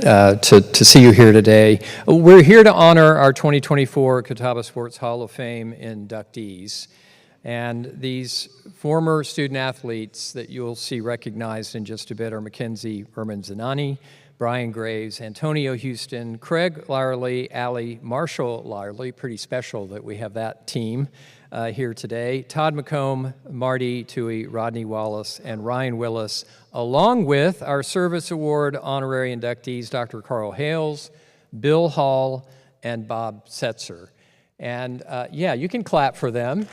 to see you here today. We're here to honor our 2024 Catawba Sports Hall of Fame inductees. And these former student athletes that you'll see recognized in just a bit are Mackenzie Zanani, Brian Graves, Antonio Houston, Craig Lyerly, Allie Marshall Lyerly, pretty special that we have that team here today, Todd McComb, Marty Toohey, Rodney Wallace, and Ryan Willis, along with our Service Award honorary inductees, Dr. Carl Hales, Bill Hall, and Bob Setzer. And yeah, you can clap for them.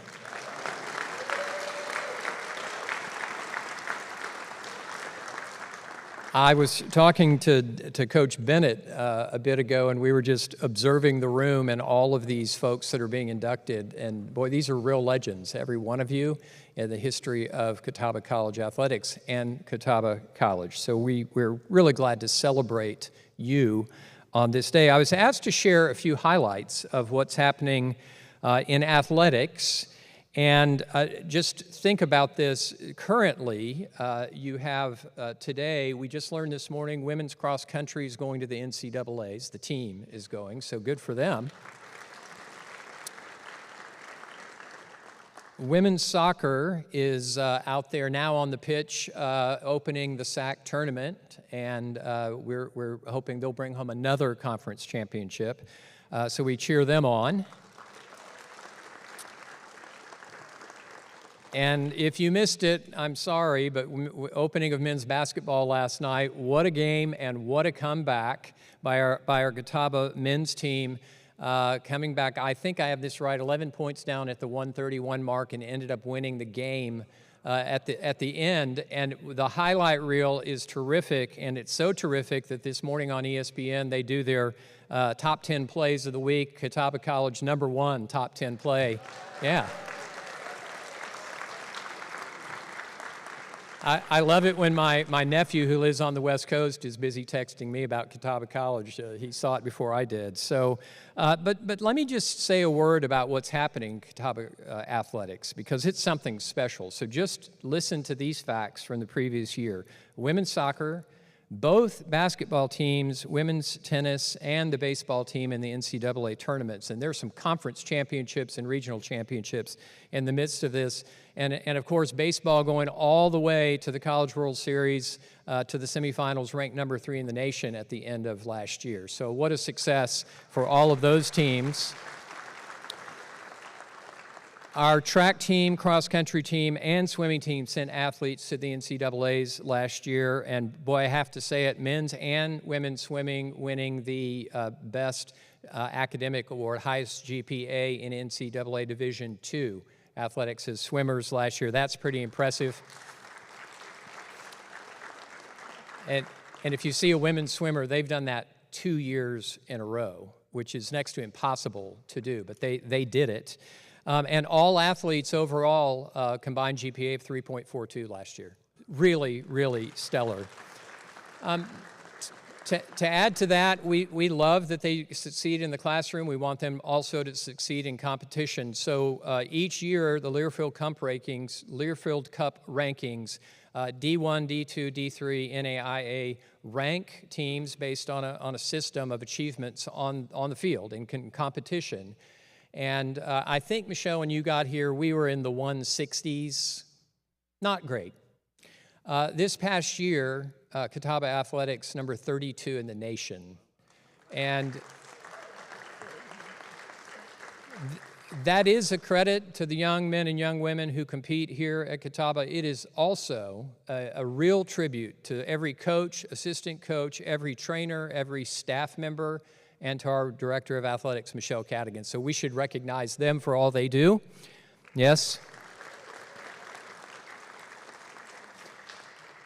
I was talking to Coach Bennett a bit ago, and we were just observing the room and all of these folks that are being inducted. And boy, these are real legends, every one of you, in the history of Catawba College athletics and Catawba College. So we're really glad to celebrate you on this day. I was asked to share a few highlights of what's happening in athletics. And just think about this. Currently, you have today, we just learned this morning, women's cross country is going to the NCAAs. The team is going, so good for them. Women's soccer is out there now on the pitch opening the SAC tournament, and we're hoping they'll bring home another conference championship. So we cheer them on. And if you missed it, I'm sorry, but opening of men's basketball last night, what a game and what a comeback by our Catawba men's team, coming back. I think I have this right, 11 points down at the 131 mark, and ended up winning the game at the end. And the highlight reel is terrific, and it's so terrific that this morning on ESPN they do their top 10 plays of the week. Catawba College #1 top 10 play. Yeah. I love it when my nephew, who lives on the West Coast, is busy texting me about Catawba College. He saw it before I did. So, but let me just say a word about what's happening in Catawba athletics, because it's something special. So just listen to these facts from the previous year. Women's soccer, both basketball teams, women's tennis, and the baseball team in the NCAA tournaments. And there's some conference championships and regional championships in the midst of this. And of course, baseball going all the way to the College World Series, to the semifinals, ranked #3 in the nation at the end of last year. So what a success for all of those teams. Our track team, cross-country team, and swimming team sent athletes to the NCAAs last year, and boy, I have to say it, men's and women's swimming winning the best academic award, highest GPA in NCAA Division II athletics as swimmers last year. That's pretty impressive. And if you see a women's swimmer, they've done that 2 years in a row, which is next to impossible to do, but they did it. And all athletes overall combined GPA of 3.42 last year. Really, really stellar. To add to that, we love that they succeed in the classroom. We want them also to succeed in competition. So each year, the Learfield Cup rankings, D1, D2, D3, NAIA rank teams based on a system of achievements on the field in competition. And I think, Michelle, when you got here, we were in the 160s. Not great. This past year, Catawba Athletics, #32 in the nation. And that is a credit to the young men and young women who compete here at Catawba. It is also a real tribute to every coach, assistant coach, every trainer, every staff member, and to our Director of Athletics, Michelle Cadigan. So we should recognize them for all they do. Yes?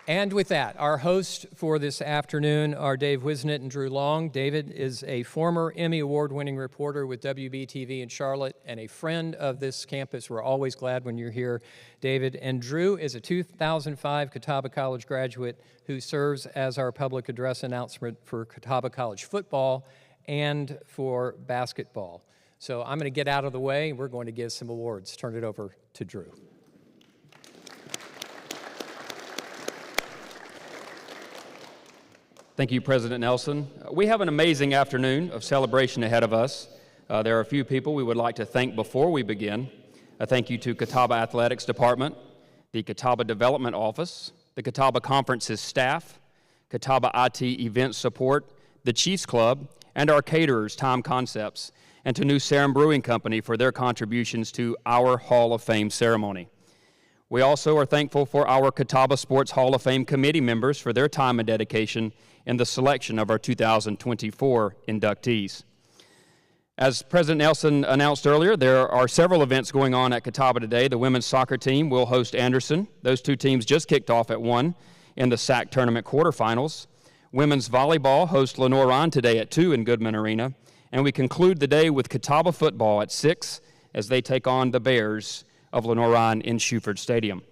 And with that, our hosts for this afternoon are Dave Wisnett and Drew Long. David is a former Emmy Award-winning reporter with WBTV in Charlotte and a friend of this campus. We're always glad when you're here, David. And Drew is a 2005 Catawba College graduate who serves as our public address announcement for Catawba College football and for basketball. So I'm going to get out of the way. We're going to give some awards. Turn it over to Drew. Thank you, President Nelson. We have an amazing afternoon of celebration ahead of us. There are a few people we would like to thank before we begin. A thank you to Catawba Athletics Department, the Catawba Development Office, the Catawba Conference's staff, Catawba IT Event Support, the Chiefs Club, and our caterers, Time Concepts, and to New Sarum Brewing Company for their contributions to our Hall of Fame ceremony. We also are thankful for our Catawba Sports Hall of Fame committee members for their time and dedication in the selection of our 2024 inductees. As President Nelson announced earlier, there are several events going on at Catawba today. The women's soccer team will host Anderson. Those two teams just kicked off at 1 in the SAC tournament quarterfinals. Women's volleyball hosts Lenoir-Rhyne today at 2 in Goodman Arena. And we conclude the day with Catawba football at 6 as they take on the Bears of Lenoir-Rhyne in Shuford Stadium.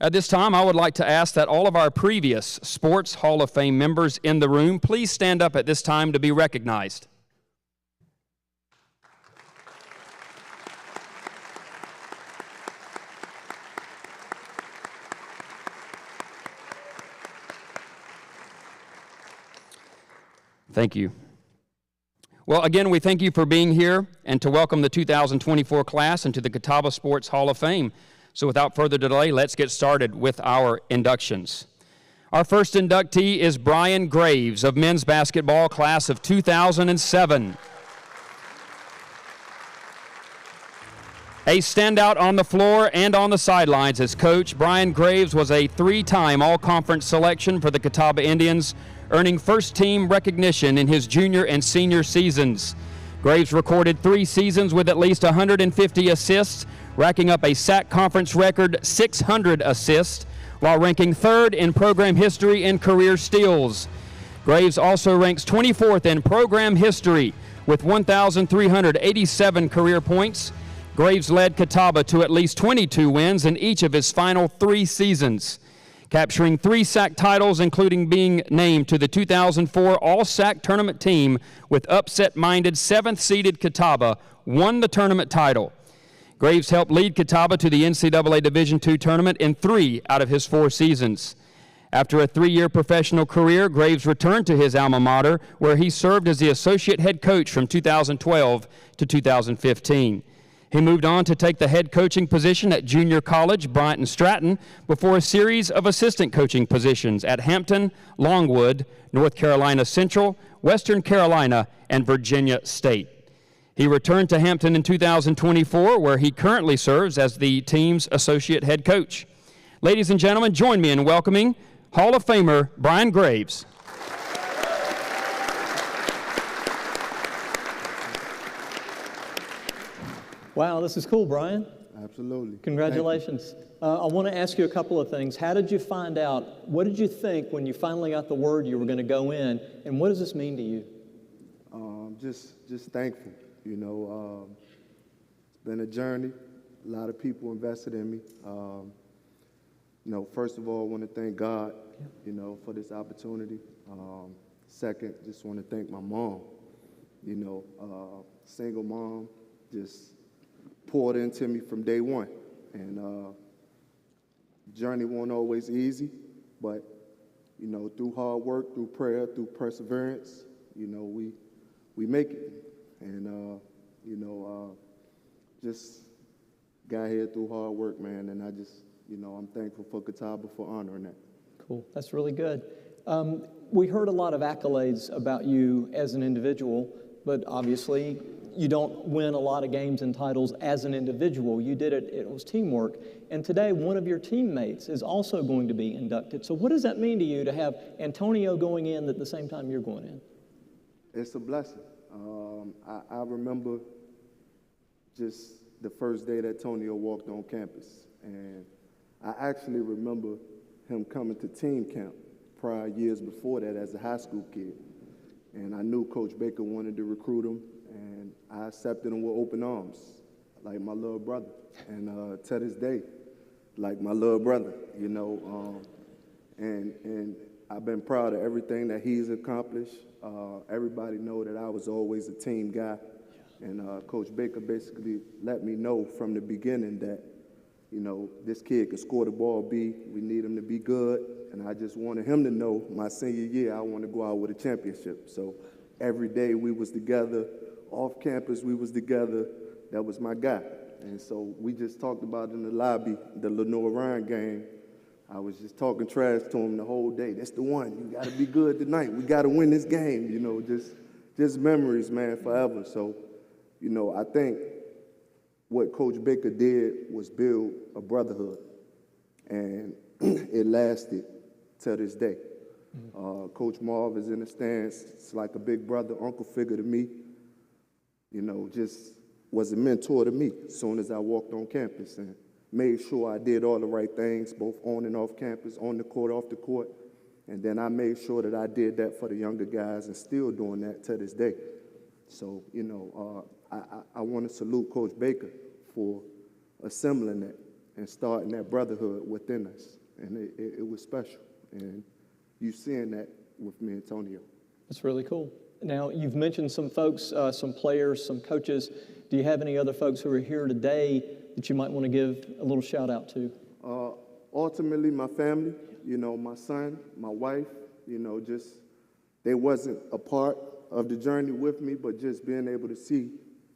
At this time, I would like to ask that all of our previous Sports Hall of Fame members in the room please stand up at this time to be recognized. Thank you. Well, again, we thank you for being here and to welcome the 2024 class into the Catawba Sports Hall of Fame. So without further delay, let's get started with our inductions. Our first inductee is Brian Graves of men's basketball class of 2007. A standout on the floor and on the sidelines as coach, Brian Graves was a 3-time all-conference selection for the Catawba Indians, earning first-team recognition in his junior and senior seasons. Graves recorded 3 seasons with at least 150 assists, racking up a SAC conference record 600 assists, while ranking 3rd in program history in career steals. Graves also ranks 24th in program history with 1,387 career points. Graves led Catawba to at least 22 wins in each of his final 3 seasons, capturing 3 SAC titles, including being named to the 2004 All-SAC tournament team with upset-minded 7th-seeded Catawba, won the tournament title. Graves helped lead Catawba to the NCAA Division II tournament in 3 out of his 4 seasons. After a 3-year professional career, Graves returned to his alma mater, where he served as the associate head coach from 2012 to 2015. He moved on to take the head coaching position at junior college Bryant and Stratton before a series of assistant coaching positions at Hampton, Longwood, North Carolina Central, Western Carolina, and Virginia State. He returned to Hampton in 2024, where he currently serves as the team's associate head coach. Ladies and gentlemen, join me in welcoming Hall of Famer Brian Graves. Wow, this is cool, Brian. Absolutely. Congratulations. I want to ask you a couple of things. How did you find out? What did you think when you finally got the word you were going to go in? And what does this mean to you? Just thankful. You know, it's been a journey. A lot of people invested in me. You know, first of all, I want to thank God, you know, for this opportunity. Second, just want to thank my mom. You know, single mom, just poured into me from day one. And journey wasn't always easy, but, you know, through hard work, through prayer, through perseverance, you know, we make it. And, you know, just got here through hard work, man, and I just, you know, I'm thankful for Catawba for honoring that. Cool. That's really good. We heard a lot of accolades about you as an individual, but obviously you don't win a lot of games and titles as an individual. You did it, it was teamwork. And today, one of your teammates is also going to be inducted. So what does that mean to you to have Antonio going in at the same time you're going in? It's a blessing. I remember just the first day that Antonio walked on campus. And I actually remember him coming to team camp prior years before that as a high school kid. And I knew Coach Baker wanted to recruit him, and I accepted him with open arms, like my little brother. And to this day, like my little brother, you know. And I've been proud of everything that he's accomplished. Everybody know that I was always a team guy. And Coach Baker basically let me know from the beginning that, you know, this kid can score the ball, B. We need him to be good. And I just wanted him to know my senior year, I want to go out with a championship. So every day we was together. Off campus, we was together. That was my guy. And so we just talked about in the lobby, the Lenore Ryan game. I was just talking trash to him the whole day. That's the one. You got to be good tonight. We got to win this game. You know, just memories, man, forever. So, you know, I think what Coach Baker did was build a brotherhood, and it lasted to this day. Coach Marv is in the stands. It's like a big brother, uncle figure to me. You know, just was a mentor to me as soon as I walked on campus, and made sure I did all the right things, both on and off campus, on the court, off the court. And then I made sure that I did that for the younger guys and still doing that to this day. So, you know, I want to salute Coach Baker for assembling that and starting that brotherhood within us. And it was special. And you seeing that with me, Antonio. That's really cool. Now, you've mentioned some folks, some players, some coaches. Do you have any other folks who are here today that you might want to give a little shout out to? Ultimately, my family, you know, my son, my wife, you know, just they wasn't a part of the journey with me, but just being able to see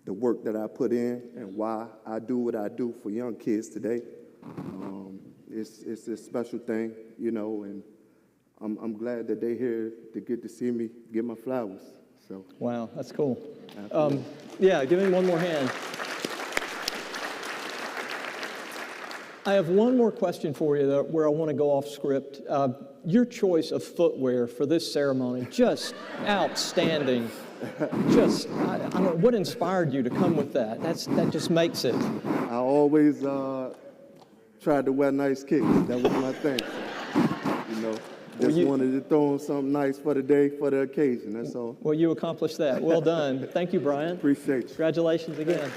the work that I put in and why I do what I do for young kids today. It's a special thing, you know, and I'm glad that they're here to get to see me get my flowers. So. Wow, that's cool. Yeah, give me one more hand. I have one more question for you where I want to go off script. Your choice of footwear for this ceremony, just outstanding. Just, I don't know, what inspired you to come with that? That just makes it. I always tried to wear nice kicks. That was my thing. You know, just wanted to throw on something nice for the day, for the occasion, that's all. Well, you accomplished that. Well done. Thank you, Brian. Appreciate you. Congratulations again.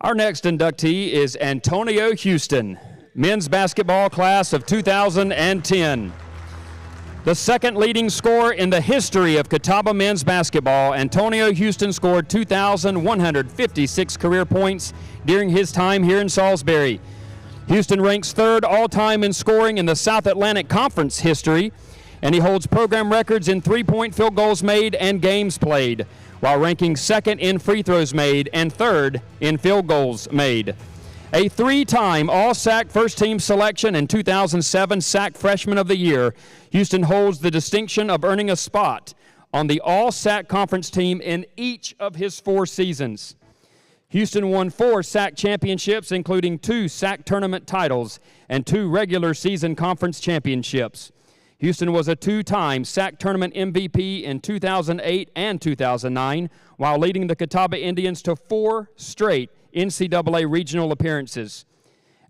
Our next inductee is Antonio Houston, men's basketball class of 2010. The second leading scorer in the history of Catawba men's basketball, Antonio Houston scored 2,156 career points during his time here in Salisbury. Houston ranks third all-time in scoring in the South Atlantic Conference history, and he holds program records in three-point field goals made and games played, while ranking second in free throws made and third in field goals made. A three-time All-SAC first-team selection and 2007 SAC Freshman of the Year, Houston holds the distinction of earning a spot on the All-SAC Conference team in each of his 4 seasons. Houston won 4 SAC championships, including 2 SAC tournament titles and 2 regular season conference championships. Houston was a 2-time SAC tournament MVP in 2008 and 2009, while leading the Catawba Indians to 4 straight NCAA regional appearances.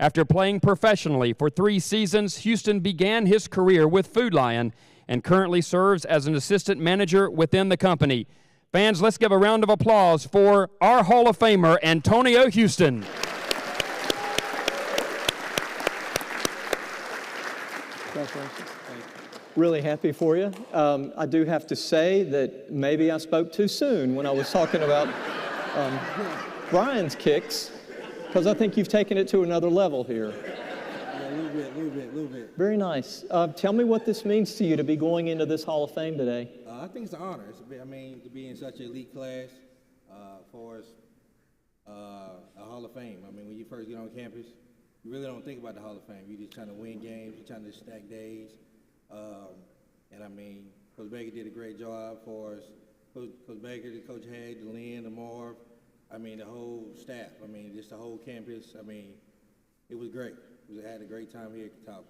After playing professionally for 3 seasons, Houston began his career with Food Lion and currently serves as an assistant manager within the company. Fans, let's give a round of applause for our Hall of Famer, Antonio Houston. Congratulations. Really happy for you. I do have to say that maybe I spoke too soon when I was talking about Brian's kicks, because I think you've taken it to another level here. Yeah, a little bit. Very nice. Tell me what this means to you to be going into this Hall of Fame today. I think it's an honor. To be in such an elite class for us, a Hall of Fame. I mean, when you first get on campus, you really don't think about the Hall of Fame. You're just trying to win games. You're trying to stack days. And I mean, Coach Baker did a great job for us. Coach Baker, Coach Haig, Lynn, the Marv, I mean, the whole staff. I mean, just the whole campus. I mean, it was great. We had a great time here at Catawba.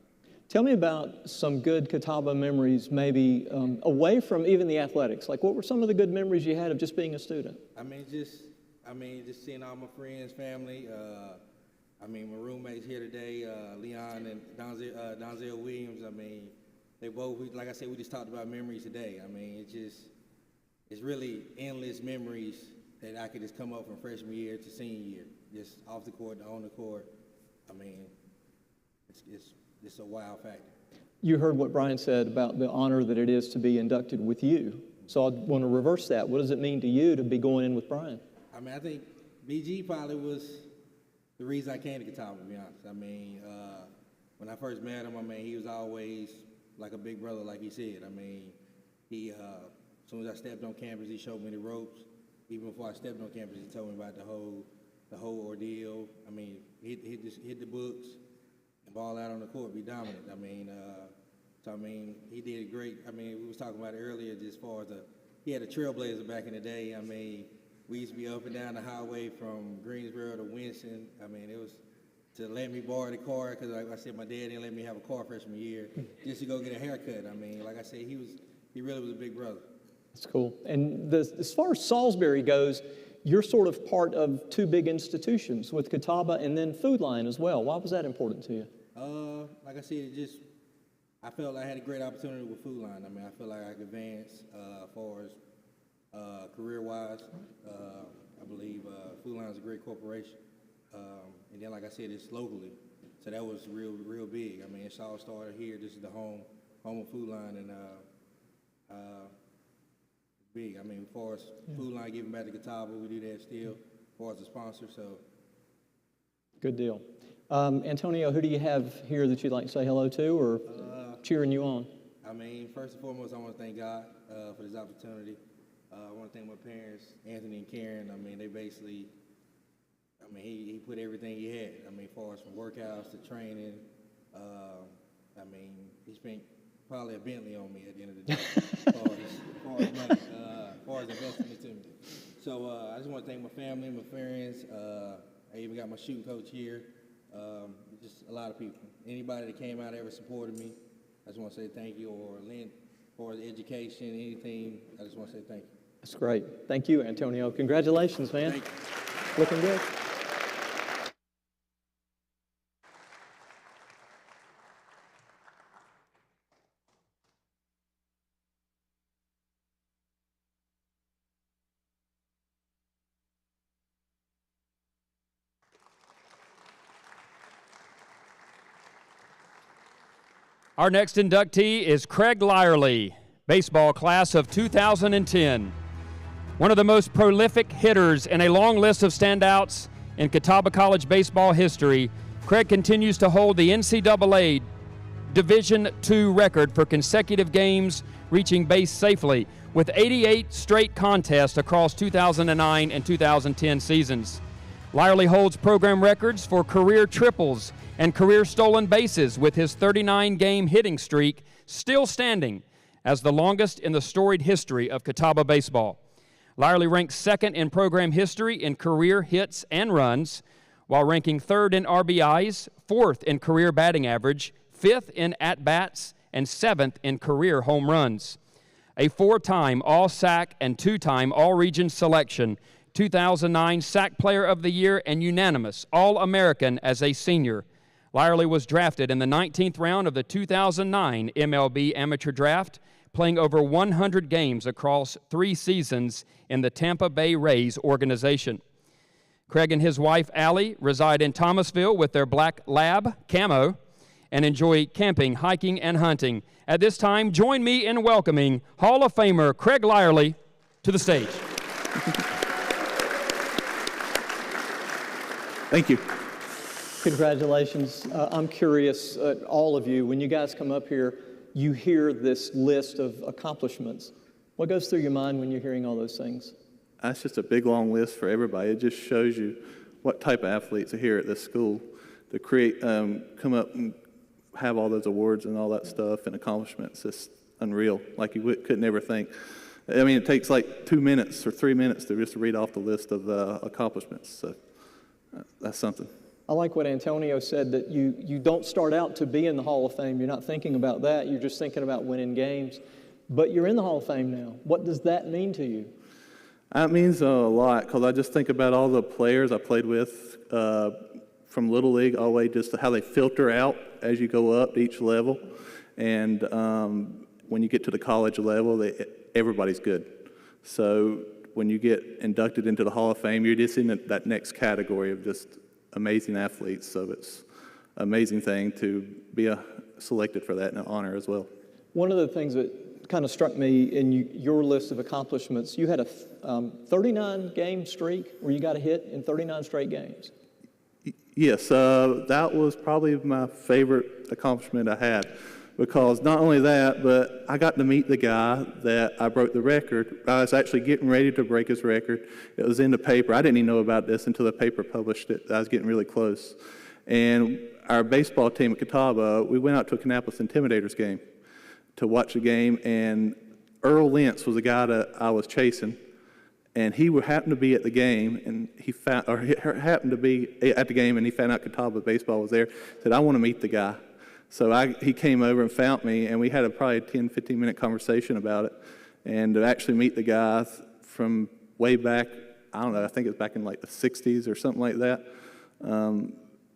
Tell me about some good Catawba memories, maybe away from even the athletics. Like, what were some of the good memories you had of just being a student? I mean, just seeing all my friends, family. I mean, my roommates here today, Leon and Donzel Williams. I mean, they both, like I said, we just talked about memories today. I mean, it's really endless memories that I could just come up from freshman year to senior year, just off the court to on the court. I mean, it's a wow factor. You heard what Brian said about the honor that it is to be inducted with you. So I want to reverse that. What does it mean to you to be going in with Brian? I mean, I think BG probably was the reason I came to Catawba, to be honest. I mean, when I first met him, I mean, he was always like a big brother, like he said. I mean, as soon as I stepped on campus, he showed me the ropes. Even before I stepped on campus, he told me about the whole ordeal. I mean, hit the books and ball out on the court, be dominant. I mean, he did great. I mean, we was talking about it earlier, just as far as he had a trailblazer back in the day. I mean, we used to be up and down the highway from Greensboro to Winston. I mean, it was to let me borrow the car because, like I said, my dad didn't let me have a car freshman year just to go get a haircut. I mean, like I said, he really was a big brother. That's cool. And as far as Salisbury goes, you're sort of part of two big institutions with Catawba and then Food Lion as well. Why was that important to you? Like I said, I felt like I had a great opportunity with Food Lion. I mean, I feel like I could advance as far as career-wise. I believe Food Lion is a great corporation. And then, like I said, it's locally. So that was real big. I mean, it's all started here. This is the home of Food Lion, and big. I mean, as far as Food Lion giving back to Catawba, we do that still, as far as a sponsor, so. Good deal. Antonio, who do you have here that you'd like to say hello to or cheering you on? I mean, first and foremost, I want to thank God for this opportunity. I want to thank my parents, Anthony and Karen. I mean, they basically, he put everything he had. I mean, as far as from workouts to training. I mean, he spent probably a Bentley on me at the end of the day, as far as money, as far as investing into me. So I just want to thank my family, my friends. I even got my shooting coach here. Just a lot of people. Anybody that came out ever supported me, I just want to say thank you. Or lent for the education, anything, I just want to say thank you. That's great. Thank you, Antonio. Congratulations, man. Thank you. Looking good. Our next inductee is Craig Lyerly, baseball class of 2010. One of the most prolific hitters in a long list of standouts in Catawba College baseball history, Craig continues to hold the NCAA Division II record for consecutive games reaching base safely, with 88 straight contests across 2009 and 2010 seasons. Lyerly holds program records for career triples and career stolen bases, with his 39-game hitting streak still standing as the longest in the storied history of Catawba baseball. Lyerly ranks second in program history in career hits and runs, while ranking third in RBIs, fourth in career batting average, fifth in at-bats, and seventh in career home runs. A four-time All-SAC and two-time All-Region selection, 2009 SAC Player of the Year, and unanimous All-American as a senior. Lyerly was drafted in the 19th round of the 2009 MLB Amateur Draft, playing over 100 games across 3 seasons in the Tampa Bay Rays organization. Craig and his wife, Allie, reside in Thomasville with their black lab, Camo, and enjoy camping, hiking, and hunting. At this time, join me in welcoming Hall of Famer Craig Lyerly to the stage. Thank you. Congratulations. I'm curious, all of you, when you guys come up here, you hear this list of accomplishments. What goes through your mind when you're hearing all those things? That's just a big, long list for everybody. It just shows you what type of athletes are here at this school to create, come up and have all those awards and all that stuff and accomplishments. It's unreal, like you could never think. I mean, it takes like 2 minutes or 3 minutes to just read off the list of accomplishments. So that's something. I like what Antonio said, that you don't start out to be in the Hall of Fame. You're not thinking about that. You're just thinking about winning games. But you're in the Hall of Fame now. What does that mean to you? That means a lot, because I just think about all the players I played with from Little League all the way just to how they filter out as you go up to each level. And when you get to the college level, everybody's good. So when you get inducted into the Hall of Fame, you're just in that next category of just amazing athletes. So it's an amazing thing to be selected for that and an honor as well. One of the things that kind of struck me in your list of accomplishments, you had a 39-game streak where you got a hit in 39 straight games. Yes, that was probably my favorite accomplishment I had, because not only that, but I got to meet the guy that I broke the record. I was actually getting ready to break his record. It was in the paper. I didn't even know about this until the paper published it. I was getting really close. And our baseball team at Catawba, we went out to a Kannapolis Intimidators game to watch the game, and Earl Lentz was the guy that I was chasing. And he happened to be at the game, and he happened to be at the game, and he found out Catawba baseball was there. Said, "I want to meet the guy." So he came over and found me, and we had a probably 10, 15-minute conversation about it. And to actually meet the guy from way back, I don't know, I think it was back in like the 60s or something like that.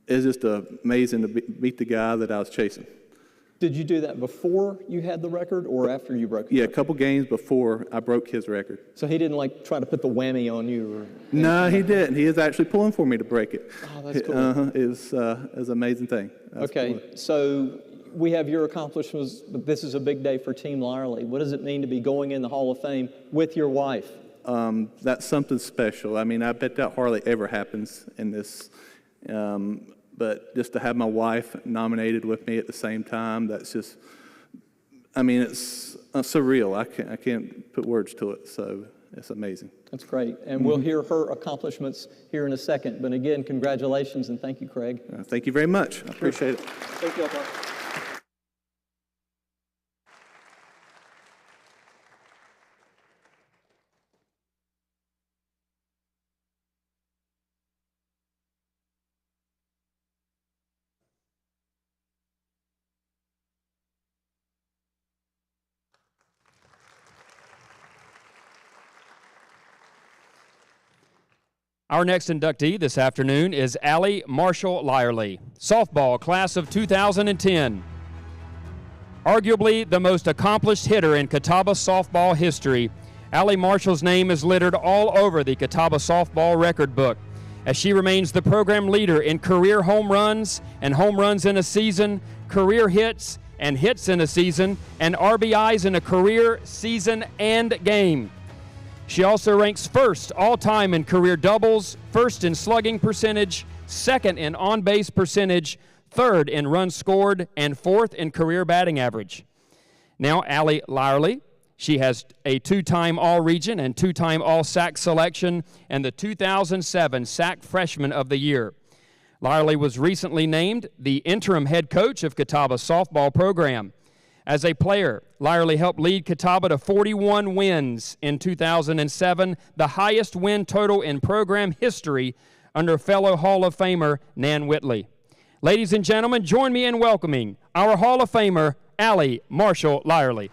It's just amazing to meet the guy that I was chasing. Did you do that before you had the record or after you broke it? Yeah, a couple games before I broke his record. So he didn't like try to put the whammy on you? No, he didn't. He is actually pulling for me to break it. Oh, that's cool. It's an amazing thing. That's okay, cool. So we have your accomplishments, but this is a big day for Team Lyerly. What does it mean to be going in the Hall of Fame with your wife? That's something special. I mean, I bet that hardly ever happens in this. But just to have my wife nominated with me at the same time, that's just, I mean, it's surreal. I can't put words to it, so it's amazing. That's great. And we'll hear her accomplishments here in a second. But again, congratulations and thank you, Craig. Thank you very much. I appreciate it. Thank you, Alpha. Our next inductee this afternoon is Allie Marshall Lyerly, softball class of 2010. Arguably the most accomplished hitter in Catawba softball history, Allie Marshall's name is littered all over the Catawba softball record book, as she remains the program leader in career home runs and home runs in a season, career hits and hits in a season, and RBIs in a career season and game. She also ranks first all-time in career doubles, first in slugging percentage, second in on-base percentage, third in runs scored, and fourth in career batting average. Now, Allie Lyerly, she has a two-time All-Region and two-time All-SAC selection and the 2007 SAC Freshman of the Year. Lyerly was recently named the interim head coach of Catawba's softball program. As a player, Lyerly helped lead Catawba to 41 wins in 2007, the highest win total in program history under fellow Hall of Famer Nan Whitley. Ladies and gentlemen, join me in welcoming our Hall of Famer, Allie Marshall Lyerly.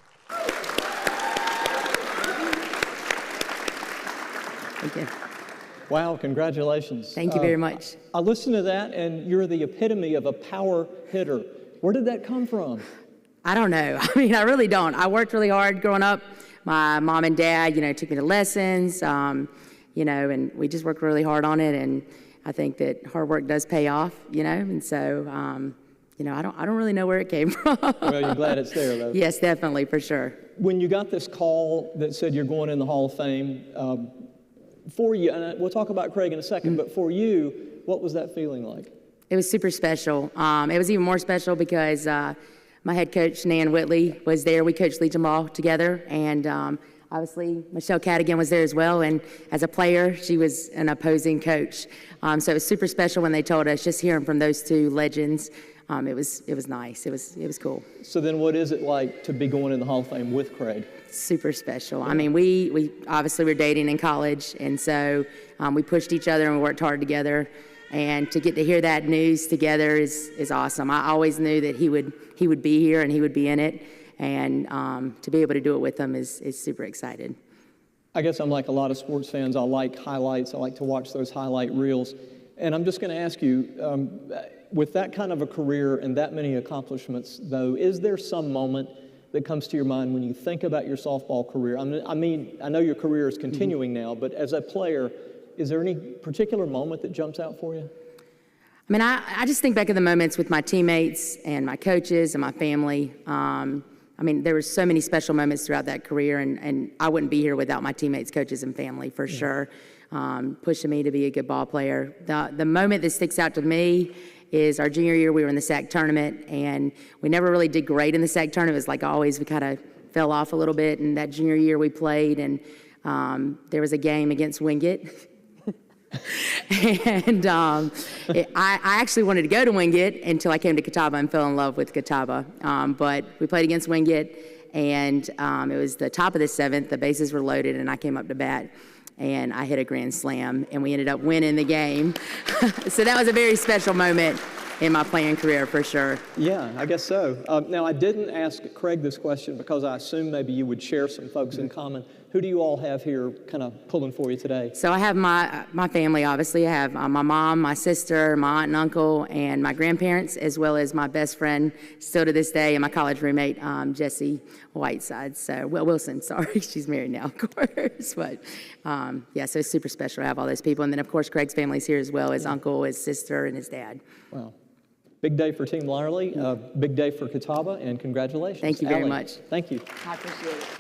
Thank you. Wow, congratulations. Thank you very much. I listened to that, and you're the epitome of a power hitter. Where did that come from? I don't know. I mean, I really don't. I worked really hard growing up. My mom and dad, took me to lessons, and we just worked really hard on it. And I think that hard work does pay off, and so, I don't really know where it came from. Well, you're glad it's there, though. Yes, definitely, for sure. When you got this call that said you're going in the Hall of Fame, for you, and we'll talk about Craig in a second, but for you, what was that feeling like? It was super special. It was even more special because my head coach, Nan Whitley, was there. We coached Legion Ball together, and obviously Michelle Cadigan was there as well, and as a player, she was an opposing coach. So it was super special when they told us, just hearing from those two legends. It was nice. It was cool. So then what is it like to be going in the Hall of Fame with Craig? Super special. I mean, we obviously were dating in college, and so we pushed each other and we worked hard together. And to get to hear that news together is awesome. I always knew that he would be here and he would be in it, and to be able to do it with him is super excited. I guess I'm like a lot of sports fans. I like highlights. I like to watch those highlight reels. And I'm just going to ask you, With that kind of a career and that many accomplishments, though, is there some moment that comes to your mind when you think about your softball career? I mean, I know your career is continuing now, but as a player, is there any particular moment that jumps out for you? I mean, I just think back of the moments with my teammates and my coaches and my family. I mean, there were so many special moments throughout that career, and I wouldn't be here without my teammates, coaches, and family for sure, pushing me to be a good ball player. The moment that sticks out to me is our junior year. We were in the SAC tournament, and we never really did great in the SAC tournament. It was like always, we kind of fell off a little bit, and that junior year we played, and there was a game against Wingate. And I actually wanted to go to Wingate until I came to Catawba and fell in love with Catawba. But we played against Wingate, and it was the top of the seventh. The bases were loaded, and I came up to bat, and I hit a grand slam, and we ended up winning the game. So that was a very special moment in my playing career for sure. Yeah, I guess so. Now, I didn't ask Craig this question because I assumed maybe you would share some folks in common. Who do you all have here kind of pulling for you today? So I have my family, obviously. I have my mom, my sister, my aunt and uncle, and my grandparents, as well as my best friend, still to this day, and my college roommate, Jessie Whiteside. So, Wilson, sorry. She's married now, of course. But, yeah, so it's super special to have all those people. And then, of course, Craig's family's here as well, his uncle, his sister, and his dad. Wow. Big day for Team Lyerly, big day for Catawba, and congratulations. Thank you very much. Thank you. I appreciate it.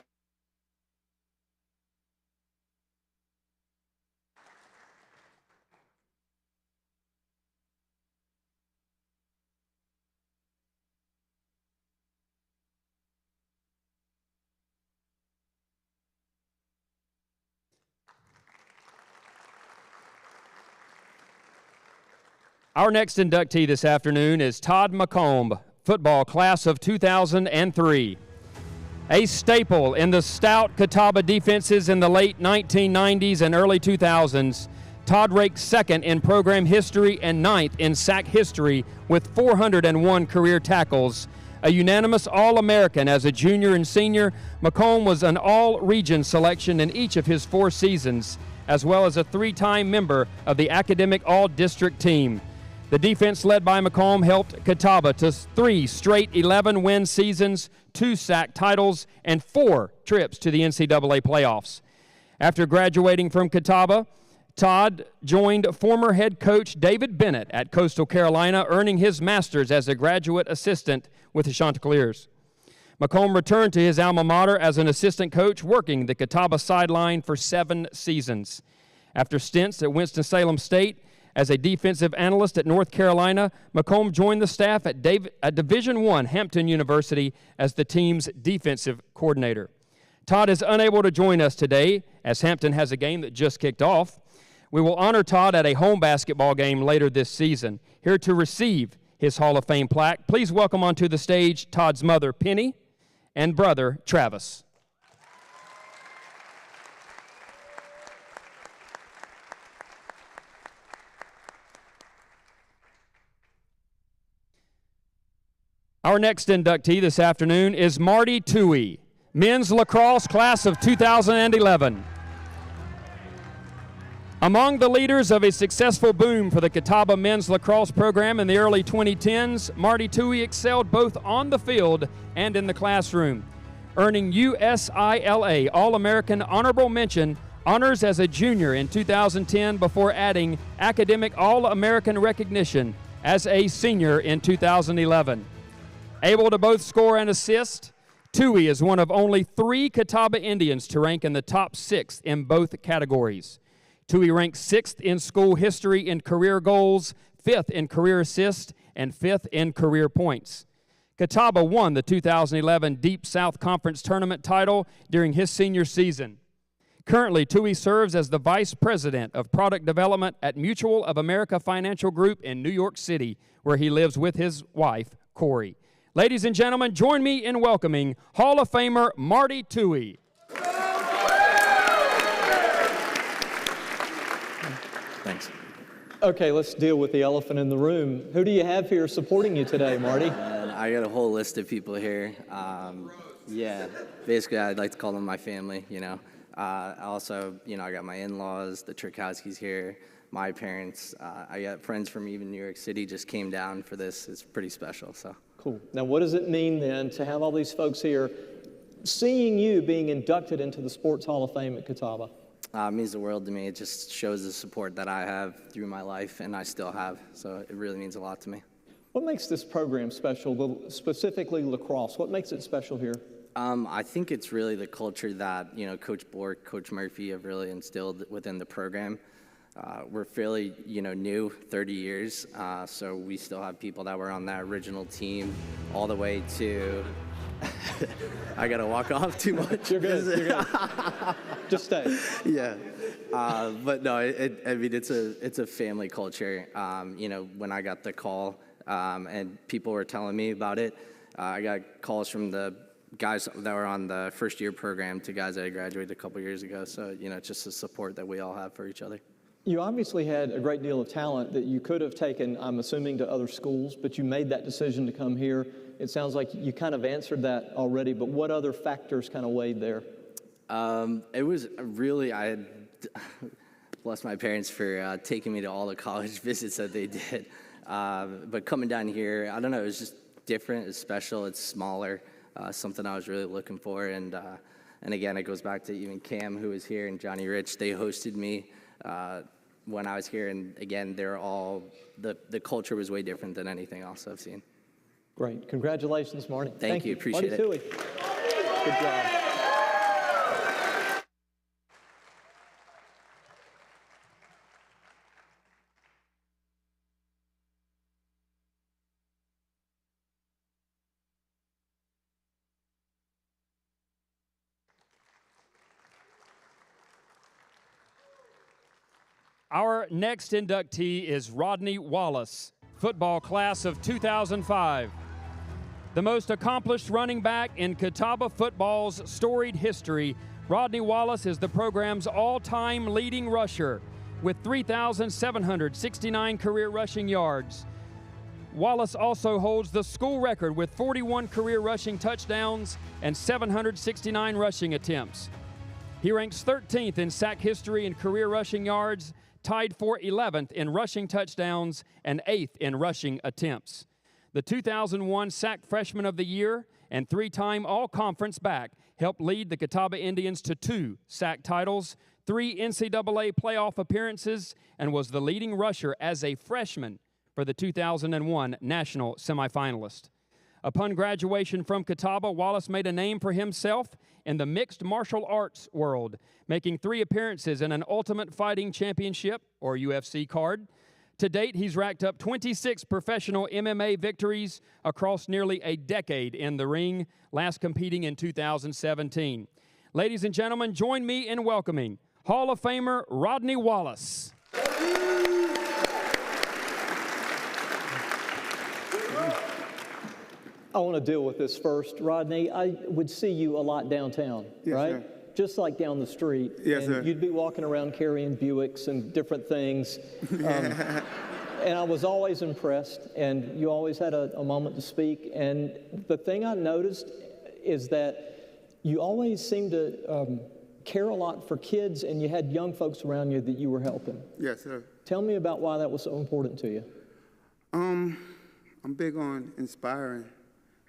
Our next inductee this afternoon is Todd McComb, football class of 2003. A staple in the stout Catawba defenses in the late 1990s and early 2000s, Todd ranked second in program history and ninth in SAC history with 401 career tackles. A unanimous All-American as a junior and senior, McComb was an all-region selection in each of his 4 seasons, as well as a 3-time member of the academic all-district team. The defense led by McComb helped Catawba to 3 straight 11-win seasons, 2 SAC titles, and 4 trips to the NCAA playoffs. After graduating from Catawba, Todd joined former head coach David Bennett at Coastal Carolina, earning his master's as a graduate assistant with the Chanticleers. McComb returned to his alma mater as an assistant coach, working the Catawba sideline for 7 seasons. After stints at Winston-Salem State, as a defensive analyst at North Carolina, McComb joined the staff at Division I Hampton University as the team's defensive coordinator. Todd is unable to join us today as Hampton has a game that just kicked off. We will honor Todd at a home basketball game later this season. Here to receive his Hall of Fame plaque, please welcome onto the stage Todd's mother, Penny, and brother, Travis. Our next inductee this afternoon is Marty Toohey, men's lacrosse class of 2011. Among the leaders of a successful boom for the Catawba men's lacrosse program in the early 2010s, Marty Toohey excelled both on the field and in the classroom, earning USILA All-American Honorable Mention honors as a junior in 2010 before adding academic All-American recognition as a senior in 2011. Able to both score and assist, Toohey is one of only 3 Catawba Indians to rank in the top 6 in both categories. Toohey ranks 6th in school history in career goals, 5th in career assists, and 5th in career points. Catawba won the 2011 Deep South Conference Tournament title during his senior season. Currently, Toohey serves as the Vice President of Product Development at Mutual of America Financial Group in New York City, where he lives with his wife, Corey. Ladies and gentlemen, join me in welcoming Hall of Famer Marty Toohey. Thanks. Okay, let's deal with the elephant in the room. Who do you have here supporting you today, Marty? I got a whole list of people here. Yeah, basically I'd like to call them my family, you know. Also, I got my in-laws, the Turkowskis here, my parents. I got friends from even New York City just came down for this. It's pretty special, so. Cool. Now, what does it mean then to have all these folks here seeing you being inducted into the Sports Hall of Fame at Catawba? It means the world to me. It just shows the support that I have through my life, and I still have. So it really means a lot to me. What makes this program special, specifically lacrosse? What makes it special here? I think it's really the culture that, Coach Bork, Coach Murphy have really instilled within the program. We're fairly, new, 30 years, so we still have people that were on that original team all the way to I got to walk off too much. You're good. You're good. Just stay. Yeah. But no, it's a family culture. When I got the call and people were telling me about it, I got calls from the guys that were on the first year program to guys that I graduated a couple years ago. So, it's just the support that we all have for each other. You obviously had a great deal of talent that you could have taken, I'm assuming, to other schools, but you made that decision to come here. It sounds like you kind of answered that already, but what other factors kind of weighed there? It was really, I had blessed my parents for taking me to all the college visits that they did. But coming down here, I don't know, it was just different, it's special, it's smaller, something I was really looking for. And again, it goes back to even Cam, who was here, and Johnny Rich. They hosted me when I was here. And again, they're all, the culture was way different than anything else I've seen. Great. Congratulations, Marty. Thank you. Appreciate Marty it. Toohey. Good job. Our next inductee is Rodney Wallace, football class of 2005. The most accomplished running back in Catawba football's storied history, Rodney Wallace is the program's all-time leading rusher with 3,769 career rushing yards. Wallace also holds the school record with 41 career rushing touchdowns and 769 rushing attempts. He ranks 13th in sack history and career rushing yards, tied for 11th in rushing touchdowns and 8th in rushing attempts. The 2001 Sack Freshman of the Year and three-time All-Conference back helped lead the Catawba Indians to 2 sack titles, 3 NCAA playoff appearances, and was the leading rusher as a freshman for the 2001 national semifinalist. Upon graduation from Catawba, Wallace made a name for himself in the mixed martial arts world, making 3 appearances in an Ultimate Fighting Championship, or UFC card. To date, he's racked up 26 professional MMA victories across nearly a decade in the ring, last competing in 2017. Ladies and gentlemen, join me in welcoming Hall of Famer Rodney Wallace. I want to deal with this first. Rodney, I would see you a lot downtown, Yes, right? sir. Just like down the street. Yes, and sir. You'd be walking around carrying Buicks and different things. And I was always impressed, and you always had a moment to speak. And the thing I noticed is that you always seemed to care a lot for kids, and you had young folks around you that you were helping. Yes, sir. Tell me about why that was so important to you. I'm big on inspiring,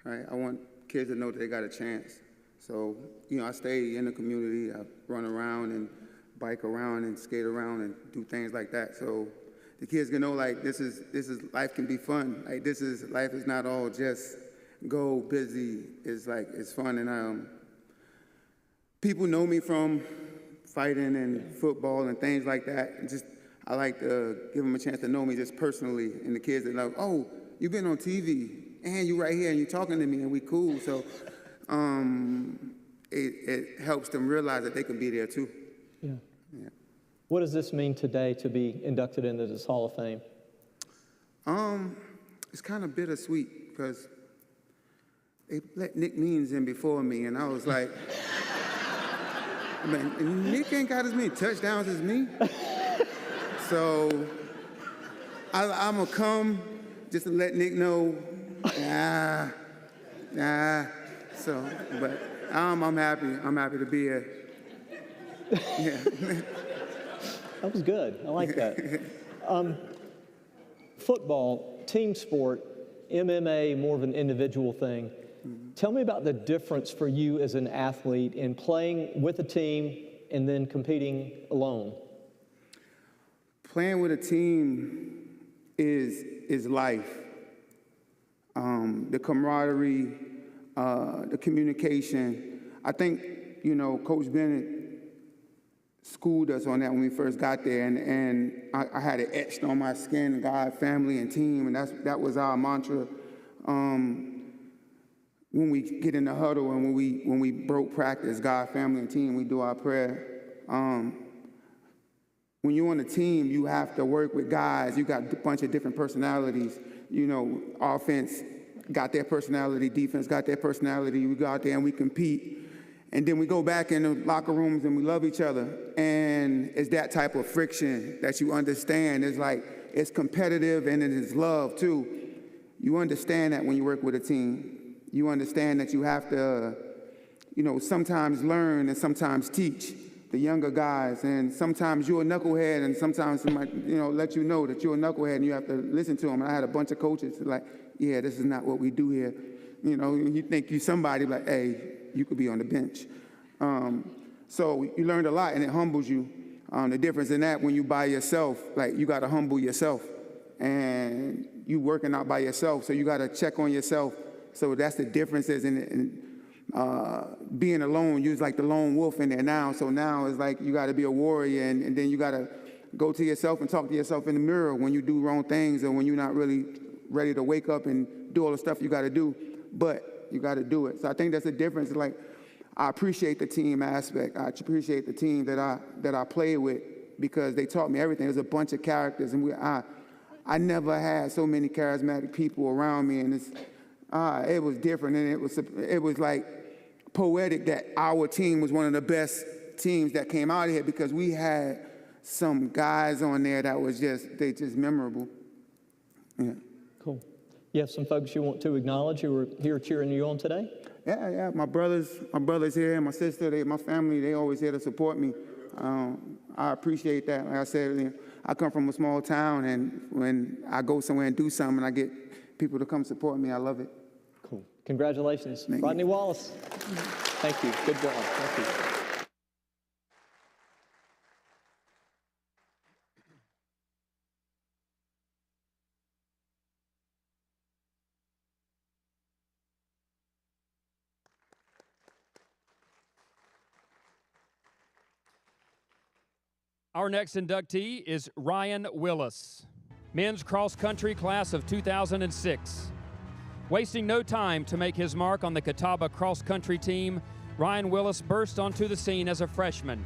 right? I want kids to know that they got a chance. So, I stay in the community. I run around and bike around and skate around and do things like that. So the kids can know, like, this is life can be fun. Like, life is not all just go busy. It's fun. And people know me from fighting and football and things like that. And I like to give them a chance to know me just personally. And the kids that know, oh, you've been on TV and you right here and you're talking to me and we cool. So it helps them realize that they can be there too. Yeah. What does this mean today to be inducted into this Hall of Fame? It's kind of bittersweet because they let Nick Means in before me, and I was like, man, Nick ain't got as many touchdowns as me. So I'm gonna come just to let Nick know, So, but I'm happy. I'm happy to be here. Yeah. That was good. I like that. Football, team sport, MMA, more of an individual thing. Tell me about the difference for you as an athlete in playing with a team and then competing alone. Playing with a team is life. The camaraderie, the communication. I think, Coach Bennett schooled us on that when we first got there, and I had it etched on my skin: God, family, and team, and that was our mantra. When we get in the huddle and when we broke practice, God, family, and team, we do our prayer. When you're on a team, you have to work with guys. You got a bunch of different personalities. Offense got their personality, defense got their personality. We go out there and we compete. And then we go back in the locker rooms and we love each other. And it's that type of friction that you understand. It's competitive and it is love too. You understand that when you work with a team. You understand that you have to, sometimes learn and sometimes teach the younger guys. And sometimes you're a knucklehead and sometimes somebody, let you know that you're a knucklehead and you have to listen to them. And I had a bunch of coaches like, yeah, this is not what we do here. You think you somebody like, hey, you could be on the bench. So you learned a lot and it humbles you. The difference in that when you by yourself, you got to humble yourself. And you working out by yourself, so you got to check on yourself. So that's the differences in being alone. You're like the lone wolf in there now. So now it's like you got to be a warrior, and then you got to go to yourself and talk to yourself in the mirror when you do wrong things or when you're not really ready to wake up and do all the stuff you got to do. But you got to do it. So I think that's the difference. I appreciate the team aspect. I appreciate the team that I play with because they taught me everything. There's a bunch of characters, and I never had so many charismatic people around me, and it was different, and it was like poetic that our team was one of the best teams that came out of here because we had some guys on there that was just memorable. Yeah. Cool. You have some folks you want to acknowledge who are here cheering you on today? Yeah. My brothers here, and my sister, my family, they always here to support me. I appreciate that. Like I said, I come from a small town, and when I go somewhere and do something, I get people to come support me. I love it. Cool. Congratulations. Thank Rodney you. Wallace. Thank you. Good job. Thank you. Our next inductee is Ryan Willis, men's cross country class of 2006. Wasting no time to make his mark on the Catawba cross country team, Ryan Willis burst onto the scene as a freshman,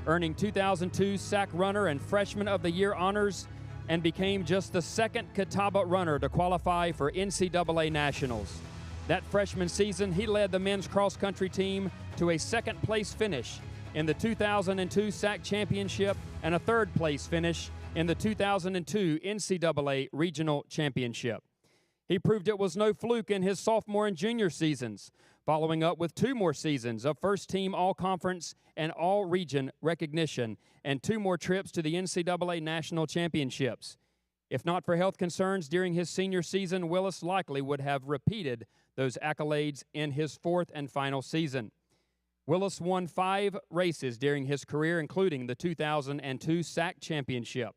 earning 2002 sack runner and freshman of the year honors, and became just the second Catawba runner to qualify for NCAA Nationals. That freshman season, he led the men's cross country team to a second place finish in the 2002 SAC Championship and a third place finish in the 2002 NCAA Regional Championship. He proved it was no fluke in his sophomore and junior seasons, following up with 2 more seasons of first-team all-conference and all-region recognition and 2 more trips to the NCAA National Championships. If not for health concerns during his senior season, Willis likely would have repeated those accolades in his 4th and final season. Willis won 5 races during his career, including the 2002 SAC Championship.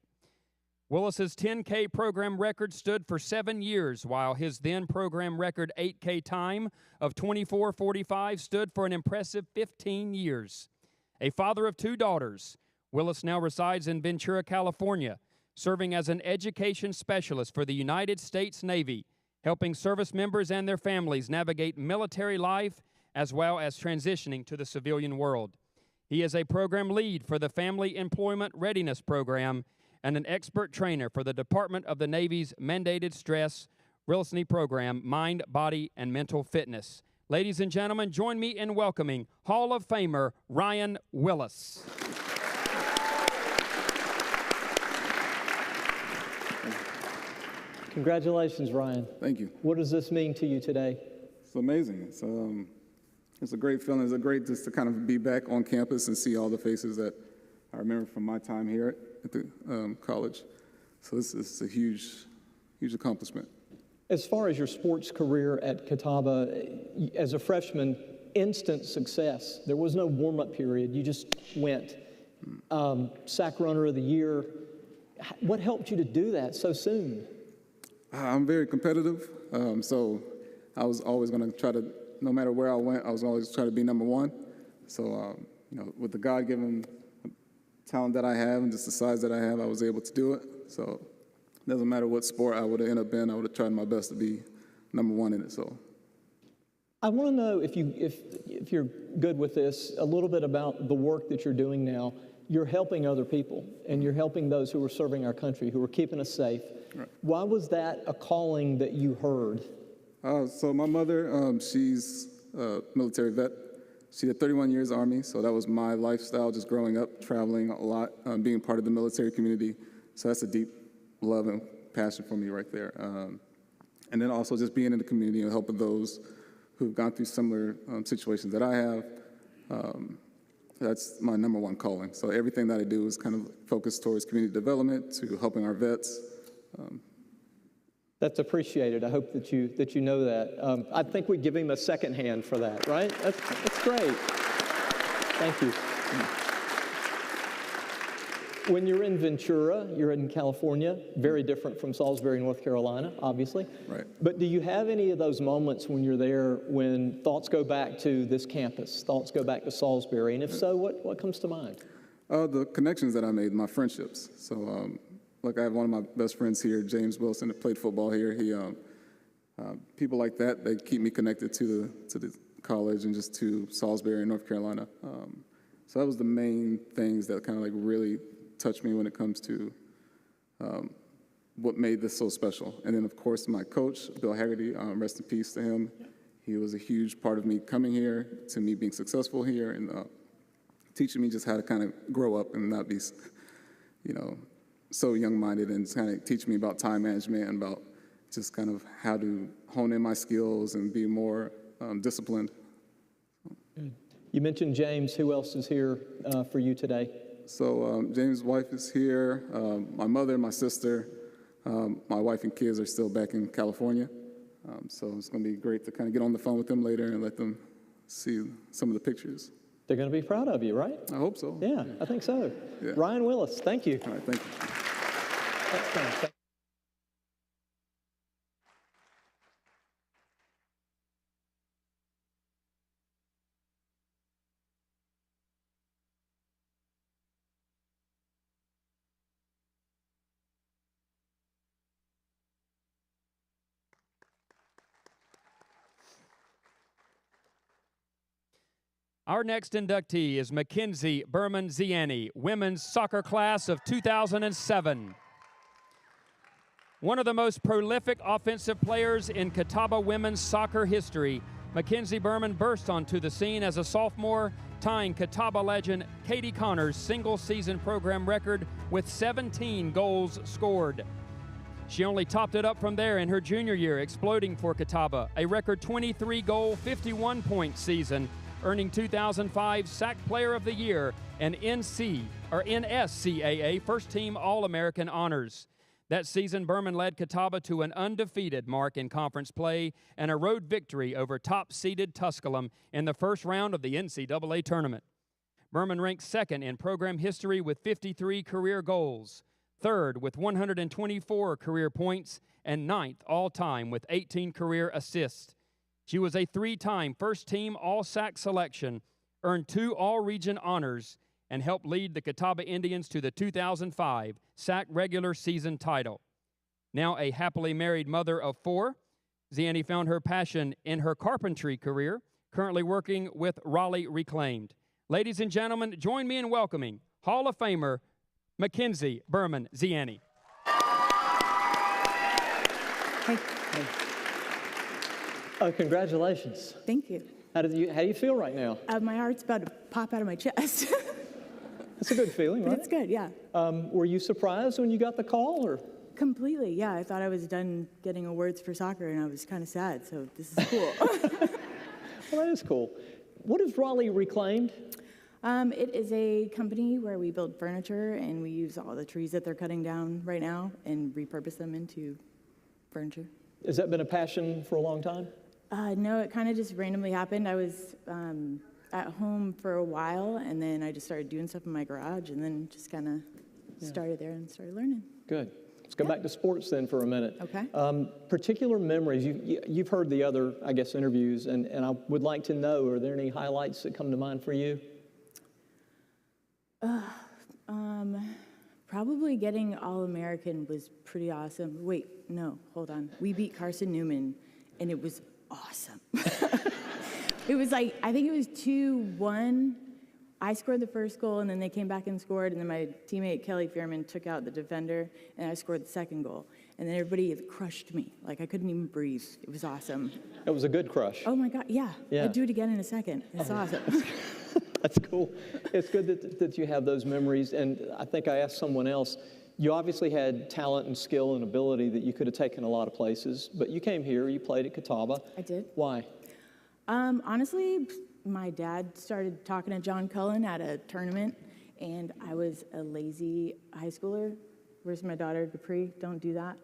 Willis's 10K program record stood for 7 years, while his then program record 8K time of 24:45 stood for an impressive 15 years. A father of 2 daughters, Willis now resides in Ventura, California, serving as an education specialist for the United States Navy, helping service members and their families navigate military life as well as transitioning to the civilian world. He is a program lead for the Family Employment Readiness Program and an expert trainer for the Department of the Navy's mandated stress RILSNI program, Mind, Body, and Mental Fitness. Ladies and gentlemen, join me in welcoming Hall of Famer Ryan Willis. Congratulations, Ryan. Thank you. What does this mean to you today? It's amazing. It's It's a great feeling. It's a great just to kind of be back on campus and see all the faces that I remember from my time here at the college. So this is a huge, huge accomplishment. As far as your sports career at Catawba, as a freshman, instant success. There was no warm-up period. You just went. Sack runner of the year. What helped you to do that so soon? I'm very competitive, so I was always going to try to, no matter where I went, I was always trying to be number one. So, you know, with the God-given talent that I have and just the size that I have, I was able to do it. So it doesn't matter what sport I would have ended up in, I would have tried my best to be number one in it. So I want to know if you're good with this, a little bit about the work that you're doing now. You're helping other people, and you're helping those who are serving our country, who are keeping us safe. Right. Why was that a calling that you heard? So my mother, she's a military vet. She did 31 years Army, so that was my lifestyle, just growing up, traveling a lot, being part of the military community. So that's a deep love and passion for me right there. And then also just being in the community and helping those who've gone through similar situations that I have. That's my number one calling. So everything that I do is kind of focused towards community development, to helping our vets. That's appreciated. I hope that you know that. I think we give him a second hand for that, right? That's great. Thank you. When you're in Ventura, you're in California, very different from Salisbury, North Carolina, obviously. Right. But do you have any of those moments when you're there when thoughts go back to this campus, thoughts go back to Salisbury? And if so, what comes to mind? The connections that I made, my friendships. So, like I have one of my best friends here, James Wilson, that played football here. He, people like that, they keep me connected to the college and just to Salisbury and North Carolina. So that was the main things that kind of like really touched me when it comes to what made this so special. And then, of course, my coach, Bill Haggerty, rest in peace to him. He was a huge part of me coming here, to me being successful here, and teaching me just how to kind of grow up and not be, you know, so young-minded, and kind of teaching me about time management and about just kind of how to hone in my skills and be more disciplined. You mentioned James. Who else is here for you today? So James' wife is here, my mother, my sister, my wife and kids are still back in California. So it's going to be great to kind of get on the phone with them later and let them see some of the pictures. They're going to be proud of you, right? I hope so. Yeah, I think so. Yeah. Ryan Willis, thank you. All right, thank you. Thanks. Our next inductee is Mackenzie Berman Ziani, women's soccer class of 2007. One of the most prolific offensive players in Catawba women's soccer history, Mackenzie Berman burst onto the scene as a sophomore, tying Catawba legend Katie Connor's single-season program record with 17 goals scored. She only topped it up from there in her junior year, exploding for Catawba, a record 23-goal, 51-point season, earning 2005 SAC Player of the Year and NSCAA First Team All-American honors. That season, Berman led Catawba to an undefeated mark in conference play and a road victory over top-seeded Tusculum in the first round of the NCAA tournament. Berman ranked second in program history with 53 career goals, third with 124 career points, and ninth all-time with 18 career assists. She was a three-time first-team All-SAC selection, earned 2 All-Region honors, and helped lead the Catawba Indians to the 2005 SAC regular season title. Now a happily married mother of 4, Ziani found her passion in her carpentry career, currently working with Raleigh Reclaimed. Ladies and gentlemen, join me in welcoming Hall of Famer Mackenzie Berman Ziani. Hey. Congratulations. Thank you. How do you feel right now? My heart's about to pop out of my chest. That's a good feeling, right? It's good, yeah. Were you surprised when you got the call, or? Completely, yeah. I thought I was done getting awards for soccer, and I was kind of sad, so this is cool. Well, that is cool. What is Raleigh Reclaimed? It is a company where we build furniture and we use all the trees that they're cutting down right now and repurpose them into furniture. Has that been a passion for a long time? No, it kind of just randomly happened. I was at home for a while, and then I just started doing stuff in my garage, and then just kind of started there and started learning. Good. Let's go back to sports then for a minute. Okay. Particular memories. You've heard the other, I guess, interviews, and I would like to know, are there any highlights that come to mind for you? Probably getting All-American was pretty awesome. Wait, no, hold on. We beat Carson Newman, and it was awesome. It was like, I think it was 2-1. I scored the first goal, and then they came back and scored, and then my teammate Kelly Fearman took out the defender, and I scored the second goal. And then everybody crushed me. Like, I couldn't even breathe. It was awesome. It was a good crush. Oh, my God, yeah. Yeah. I'd do it again in a second. It's awesome. That's cool. It's good that you have those memories. And I think I asked someone else, you obviously had talent and skill and ability that you could have taken a lot of places, but you came here, you played at Catawba. I did. Why? Honestly, my dad started talking to John Cullen at a tournament, and I was a lazy high schooler. Where's my daughter, Capri? Don't do that.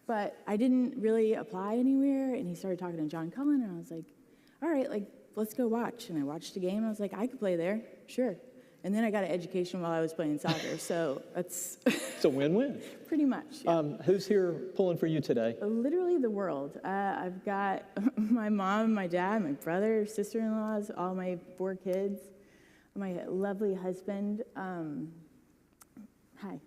But I didn't really apply anywhere, and he started talking to John Cullen, and I was like, all right, like, let's go watch. And I watched the game, and I was like, I could play there, sure. And then I got an education while I was playing soccer, so that's It's a win-win. pretty much. Yeah. Who's here pulling for you today? Literally the world. I've got my mom, my dad, my brother, sister-in-laws, all my 4 kids, my lovely husband. Hi.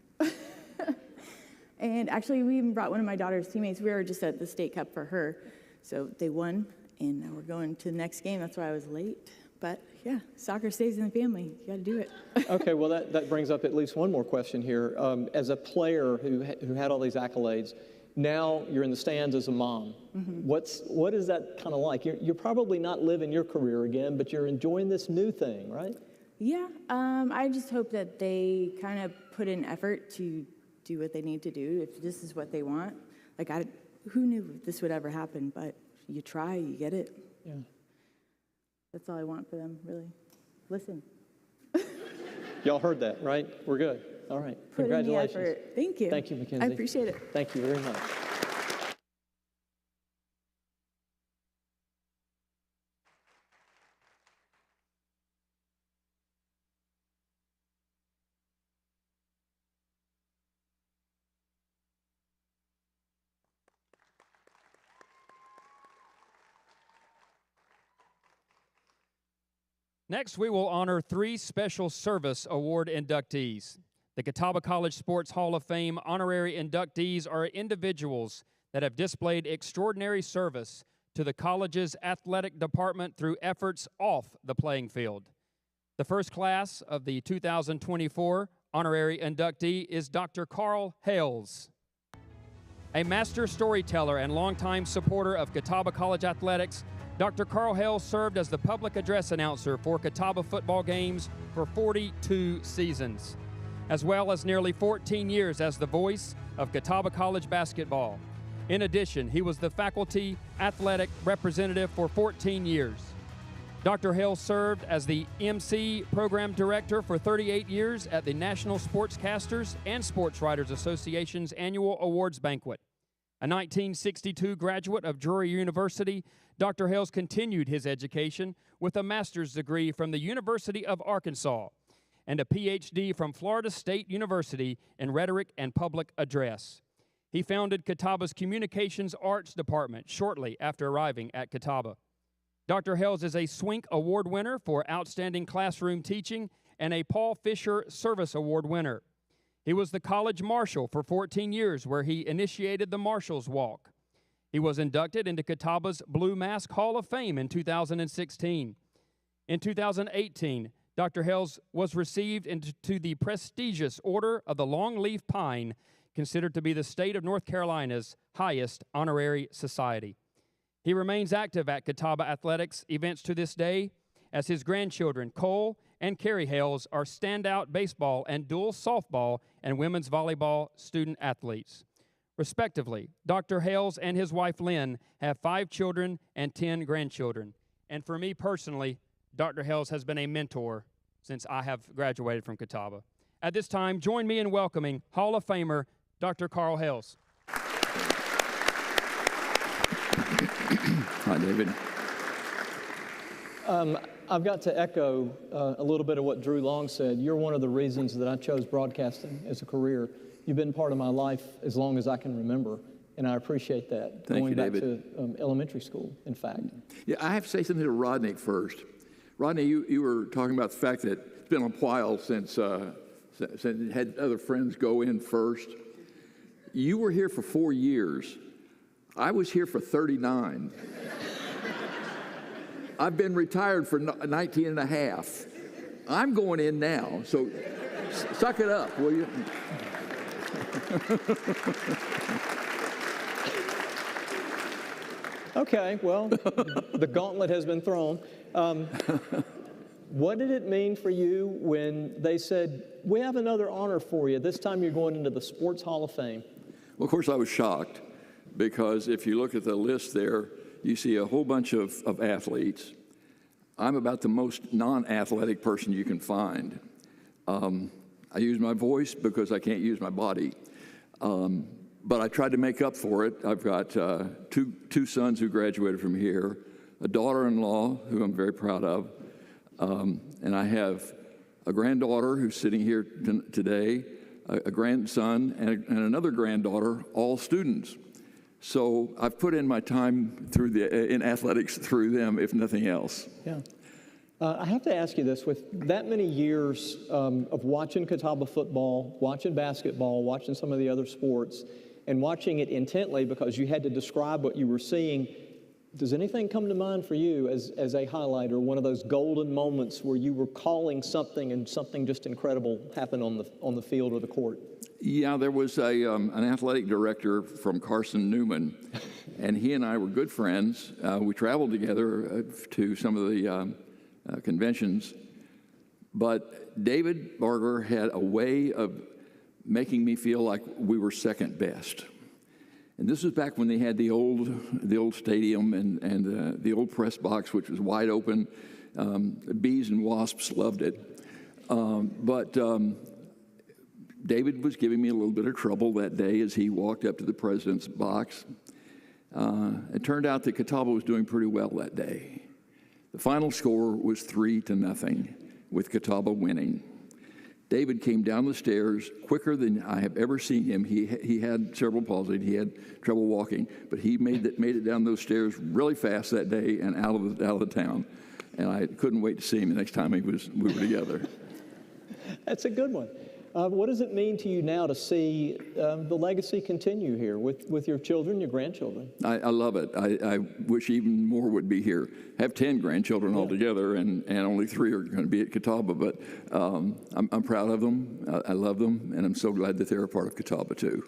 And actually, we even brought one of my daughter's teammates. We were just at the state cup for her. So they won, and now we're going to the next game. That's why I was late. But yeah, soccer stays in the family. You got to do it. Okay, well, that brings up at least one more question here. As a player who had all these accolades, now you're in the stands as a mom. Mm-hmm. What is that kind of like? You're probably not living your career again, but you're enjoying this new thing, right? Yeah, I just hope that they kind of put in effort to do what they need to do if this is what they want. Like, who knew this would ever happen? But you try, you get it. Yeah. That's all I want for them, really. Listen. Y'all heard that, right? We're good. All right. Put Congratulations. in the effort. Thank you. Thank you, Mackenzie. I appreciate it. Thank you very much. Next, we will honor 3 Special Service Award inductees. The Catawba College Sports Hall of Fame honorary inductees are individuals that have displayed extraordinary service to the college's athletic department through efforts off the playing field. The first class of the 2024 honorary inductee is Dr. Carl Hales. A master storyteller and longtime supporter of Catawba College athletics, Dr. Carl Hales served as the public address announcer for Catawba football games for 42 seasons, as well as nearly 14 years as the voice of Catawba College basketball. In addition, he was the faculty athletic representative for 14 years. Dr. Hales served as the MC program director for 38 years at the National Sportscasters and Sports Writers Association's annual awards banquet. A 1962 graduate of Drury University, Dr. Hales continued his education with a master's degree from the University of Arkansas and a PhD from Florida State University in rhetoric and public address. He founded Catawba's Communications Arts Department shortly after arriving at Catawba. Dr. Hales is a Swink Award winner for outstanding classroom teaching and a Paul Fisher Service Award winner. He was the college marshal for 14 years, where he initiated the Marshal's Walk. He was inducted into Catawba's Blue Mask Hall of Fame in 2016. In 2018, Dr. Hales was received into the prestigious Order of the Longleaf Pine, considered to be the state of North Carolina's highest honorary society. He remains active at Catawba athletics events to this day, as his grandchildren, Cole and Carrie Hales, are standout baseball and dual softball and women's volleyball student athletes. Respectively, Dr. Hales and his wife Lynn have 5 children and 10 grandchildren. And for me personally, Dr. Hales has been a mentor since I have graduated from Catawba. At this time, join me in welcoming Hall of Famer Dr. Carl Hales. Hi, David. I've got to echo a little bit of what Drew Long said. You're one of the reasons that I chose broadcasting as a career. You've been part of my life as long as I can remember, and I appreciate that. Thank Going you, back David. to elementary school, in fact. Yeah, I have to say something to Rodney first. Rodney, you were talking about the fact that it's been a while since had other friends go in first. You were here for 4 years. I was here for 39. I've been retired for 19 and a half. I'm going in now, so suck it up, will you? Okay, well, the gauntlet has been thrown. What did it mean for you when they said, we have another honor for you, this time you're going into the Sports Hall of Fame? Well, of course, I was shocked, because if you look at the list there, you see a whole bunch of athletes. I'm about the most non-athletic person you can find. I use my voice because I can't use my body. But I tried to make up for it. I've got two sons who graduated from here, a daughter-in-law who I'm very proud of, and I have a granddaughter who's sitting here today, a grandson, and another granddaughter, all students. So I've put in my time in athletics through them, if nothing else. Yeah. I have to ask you this, with that many years of watching Catawba football, watching basketball, watching some of the other sports, and watching it intently because you had to describe what you were seeing, does anything come to mind for you as a highlight or one of those golden moments where you were calling something and something just incredible happened on the field or the court? Yeah, there was an athletic director from Carson Newman, and he and I were good friends. We traveled together to some of the conventions, but David Barger had a way of making me feel like we were second best. And this was back when they had the old stadium and the old press box, which was wide open. Bees and wasps loved it. But David was giving me a little bit of trouble that day as he walked up to the president's box. It turned out that Catawba was doing pretty well that day. The final score was 3-0, with Catawba winning. David came down the stairs quicker than I have ever seen him. He had cerebral palsy. He had trouble walking, but he made it down those stairs really fast that day and out of the town. And I couldn't wait to see him the next time we were together. That's a good one. What does it mean to you now to see the legacy continue here with your children, your grandchildren? I love it. I wish even more would be here. I have 10 grandchildren altogether, and only 3 are going to be at Catawba, but I'm proud of them. I love them, and I'm so glad that they're a part of Catawba, too.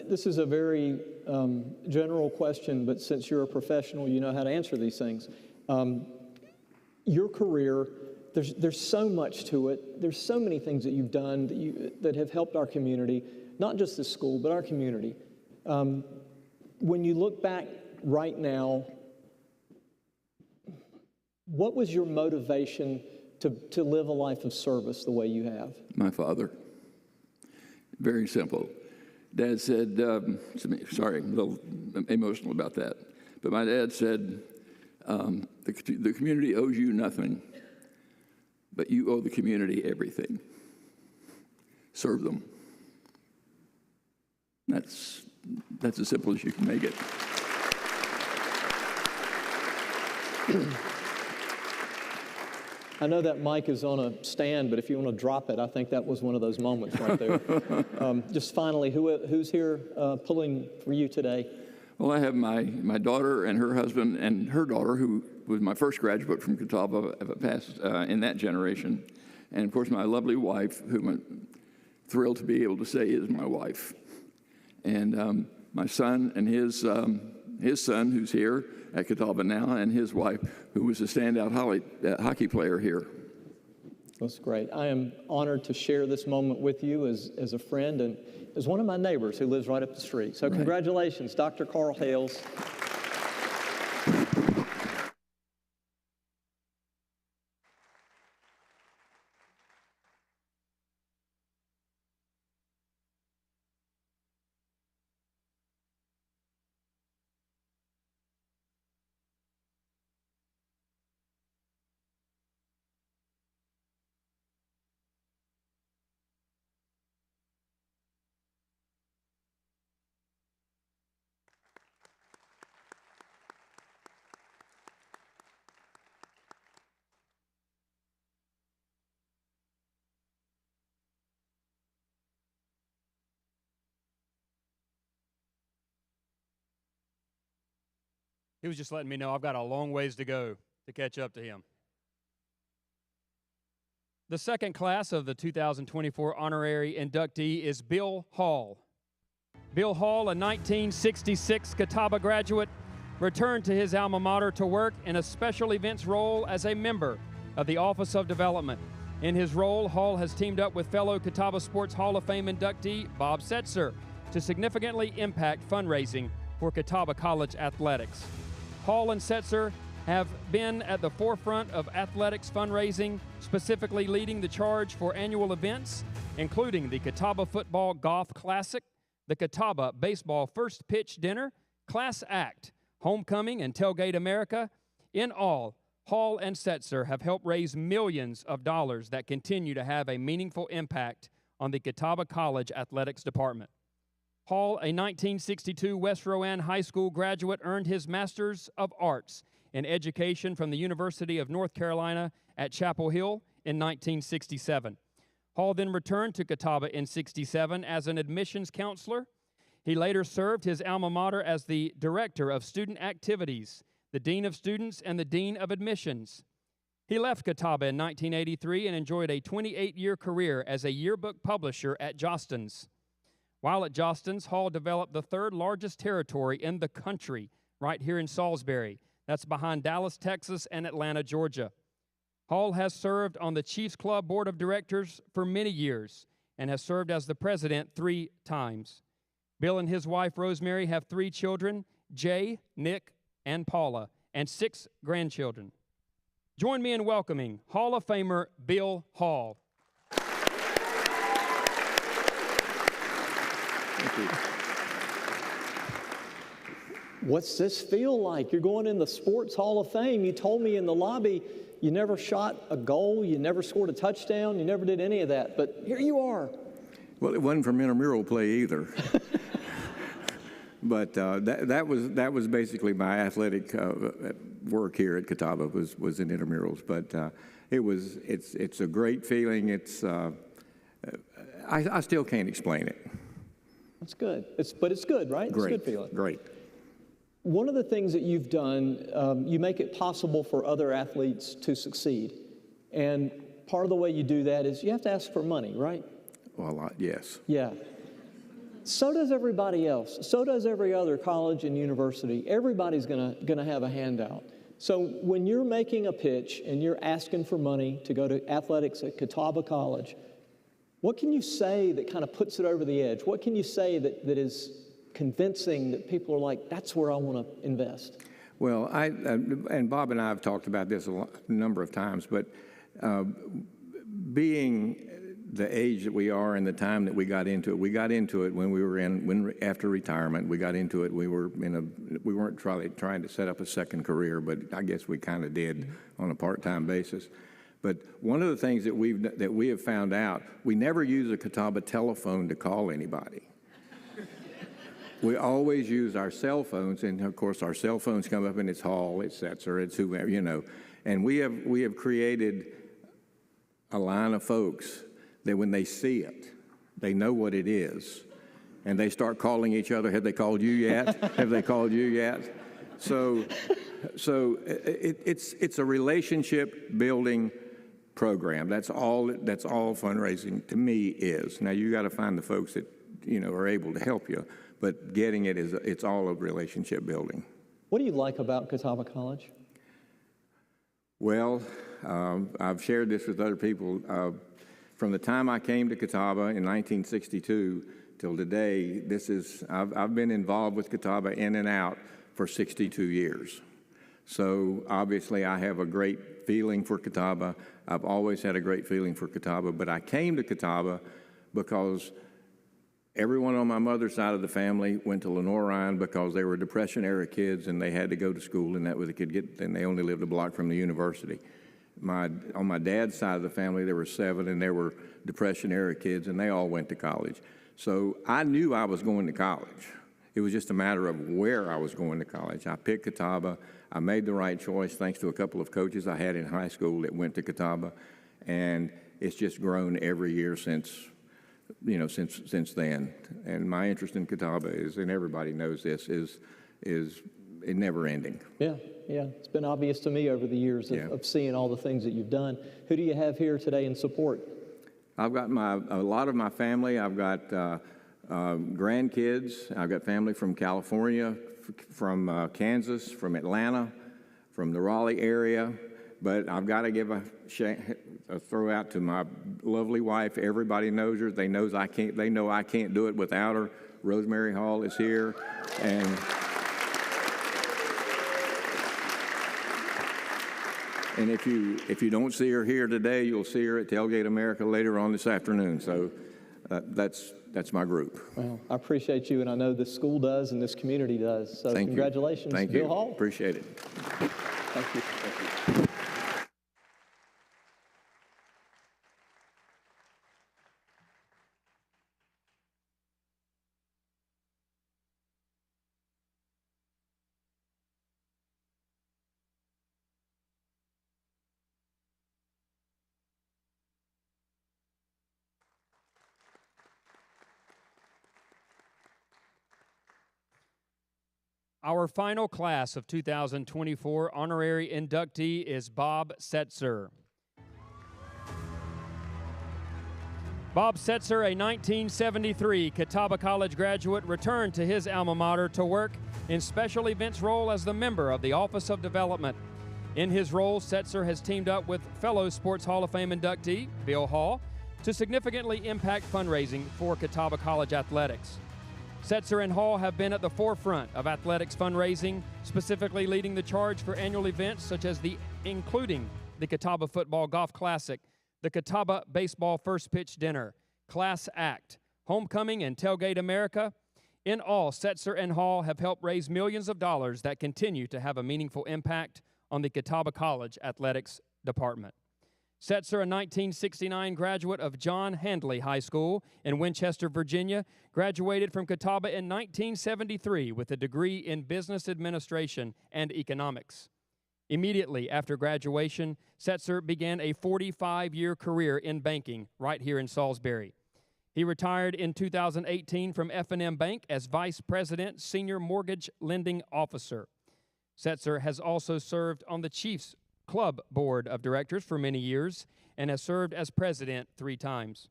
This is a very general question, but since you're a professional, you know how to answer these things. Your career, there's so much to it. There's so many things that you've done that have helped our community, not just this school, but our community. When you look back right now, what was your motivation to live a life of service the way you have? My father. Very simple. Dad said, sorry, I'm a little emotional about that, but my dad said, the community owes you nothing, but you owe the community everything. Serve them. That's as simple as you can make it. I know that mic is on a stand, but if you want to drop it, I think that was one of those moments right there. Just finally, who's here pulling for you today? Well, I have my daughter and her husband and her daughter, who was my first graduate from Catawba, passed in that generation. And, of course, my lovely wife, whom I'm thrilled to be able to say is my wife. And my son and his son, who's here at Catawba now, and his wife, who was a standout hockey player here. That's great. I am honored to share this moment with you as a friend and as one of my neighbors who lives right up the street. So congratulations, Dr. Carl Hales. He was just letting me know I've got a long ways to go to catch up to him. The second class of the 2024 honorary inductee is Bill Hall. Bill Hall, a 1966 Catawba graduate, returned to his alma mater to work in a special events role as a member of the Office of Development. In his role, Hall has teamed up with fellow Catawba Sports Hall of Fame inductee Bob Setzer to significantly impact fundraising for Catawba College athletics. Hall and Setzer have been at the forefront of athletics fundraising, specifically leading the charge for annual events, including the Catawba Football Golf Classic, the Catawba Baseball First Pitch Dinner, Class Act, Homecoming, and Tailgate America. In all, Hall and Setzer have helped raise millions of dollars that continue to have a meaningful impact on the Catawba College Athletics Department. Hall, a 1962 West Rowan High School graduate, earned his Master's of Arts in Education from the University of North Carolina at Chapel Hill in 1967. Hall then returned to Catawba in '67 as an admissions counselor. He later served his alma mater as the Director of Student Activities, the Dean of Students, and the Dean of Admissions. He left Catawba in 1983 and enjoyed a 28-year career as a yearbook publisher at Jostens. While at Jostens, Hall developed the third largest territory in the country, right here in Salisbury. That's behind Dallas, Texas, and Atlanta, Georgia. Hall has served on the Chiefs Club Board of Directors for many years and has served as the president 3 times. Bill and his wife, Rosemary, have 3 children, Jay, Nick, and Paula, and 6 grandchildren. Join me in welcoming Hall of Famer Bill Hall. Thank you. What's this feel like? You're going in the Sports Hall of Fame. You told me in the lobby you never shot a goal, you never scored a touchdown, you never did any of that, but here you are. Well, it wasn't from intramural play either. But that was basically my athletic work here at Catawba was in intramurals. But it's a great feeling. I still can't explain it. That's good. But it's good, right? Great. It's a good feeling. Great. One of the things that you've done, you make it possible for other athletes to succeed. And part of the way you do that is you have to ask for money, right? Well, yes. Yeah. So does everybody else. So does every other college and university. Everybody's gonna have a handout. So when you're making a pitch and you're asking for money to go to athletics at Catawba College, what can you say that kind of puts it over the edge? What can you say that is convincing that people are like, that's where I want to invest? Well, and Bob and I have talked about this a number of times, but being the age that we are and the time that we got into it when we were after retirement. We got into it. We weren't trying to set up a second career, but I guess we kind of did on a part-time basis. But one of the things that we have found out, we never use a Catawba telephone to call anybody. We always use our cell phones, and of course our cell phones come up and it's Hall, it's Setzer, it's whoever, And we have created a line of folks that when they see it, they know what it is, and they start calling each other. Have they called you yet? Have they called you yet? So it's a relationship building program. That's all fundraising to me is. Now you got to find the folks that are able to help you, but getting it it's all a relationship building. What do you like about Catawba College? Well, I've shared this with other people. From the time I came to Catawba in 1962 till today, I've been involved with Catawba in and out for 62 years. So obviously I have a great feeling for Catawba. I've always had a great feeling for Catawba, but I came to Catawba because everyone on my mother's side of the family went to Lenore Ryan because they were Depression-era kids and they had to go to school, and that was and they only lived a block from the university. On my dad's side of the family, there were 7, and there were Depression-era kids, and they all went to college. So I knew I was going to college. It was just a matter of where I was going to college. I picked Catawba. I made the right choice thanks to a couple of coaches I had in high school that went to Catawba, and it's just grown every year since then. And my interest in Catawba is, and everybody knows this, is never ending. Yeah, yeah. It's been obvious to me over the years of seeing all the things that you've done. Who do you have here today in support? I've got a lot of my family. I've got grandkids. I've got family from California, from Kansas, from Atlanta, from the Raleigh area. But I've got to give a throw out to my lovely wife. Everybody knows her. They know I can't do it without her. Rosemary Hall is here, and if you don't see her here today, you'll see her at Tailgate America later on this afternoon. So that's my group. Well, I appreciate you, and I know the school does and this community does. So Thank congratulations, you. Thank Bill you. Hall. Appreciate it. Thank you. Thank you. Our final class of 2024 honorary inductee is Bob Setzer. Bob Setzer, a 1973 Catawba College graduate, returned to his alma mater to work in special events role as the member of the Office of Development. In his role, Setzer has teamed up with fellow Sports Hall of Fame inductee Bill Hall to significantly impact fundraising for Catawba College athletics. Setzer and Hall have been at the forefront of athletics fundraising, specifically leading the charge for annual events such as including the Catawba Football Golf Classic, the Catawba Baseball First Pitch Dinner, Class Act, Homecoming, and Tailgate America. In all, Setzer and Hall have helped raise millions of dollars that continue to have a meaningful impact on the Catawba College Athletics Department. Setzer, a 1969 graduate of John Handley High School in Winchester, Virginia, graduated from Catawba in 1973 with a degree in business administration and economics. Immediately after graduation, Setzer began a 45-year career in banking right here in Salisbury. He retired in 2018 from F&M Bank as Vice President, Senior Mortgage Lending Officer. Setzer has also served on the Chiefs Club Board of Directors for many years and has served as president 3 times.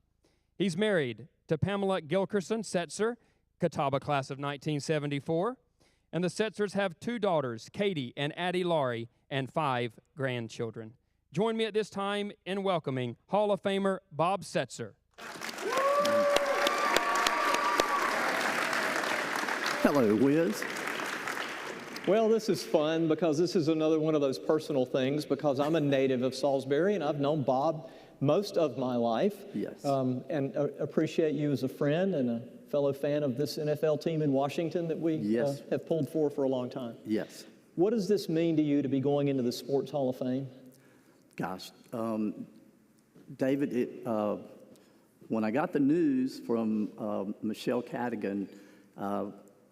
He's married to Pamela Gilkerson Setzer, Catawba class of 1974, and the Setzers have 2 daughters, Katie and Addie Laurie, and 5 grandchildren. Join me at this time in welcoming Hall of Famer Bob Setzer. Hello, Wiz. Well, this is fun because this is another one of those personal things because I'm a native of Salisbury and I've known Bob most of my life. Yes. And appreciate you as a friend and a fellow fan of this NFL team in Washington that we have pulled for a long time. Yes. What does this mean to you to be going into the Sports Hall of Fame? Gosh, David, when I got the news from Michelle Cadigan,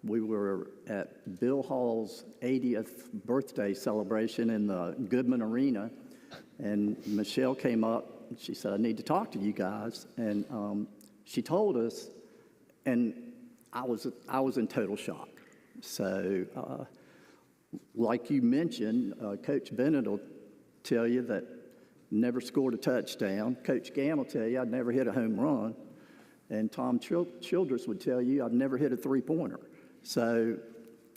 we were at Bill Hall's 80th birthday celebration in the Goodman Arena, and Michelle came up and she said, "I need to talk to you guys." And she told us, and I was in total shock. So, like you mentioned, Coach Bennett will tell you that never scored a touchdown. Coach Gam will tell you I'd never hit a home run, and Tom Childress would tell you I'd never hit a three-pointer. So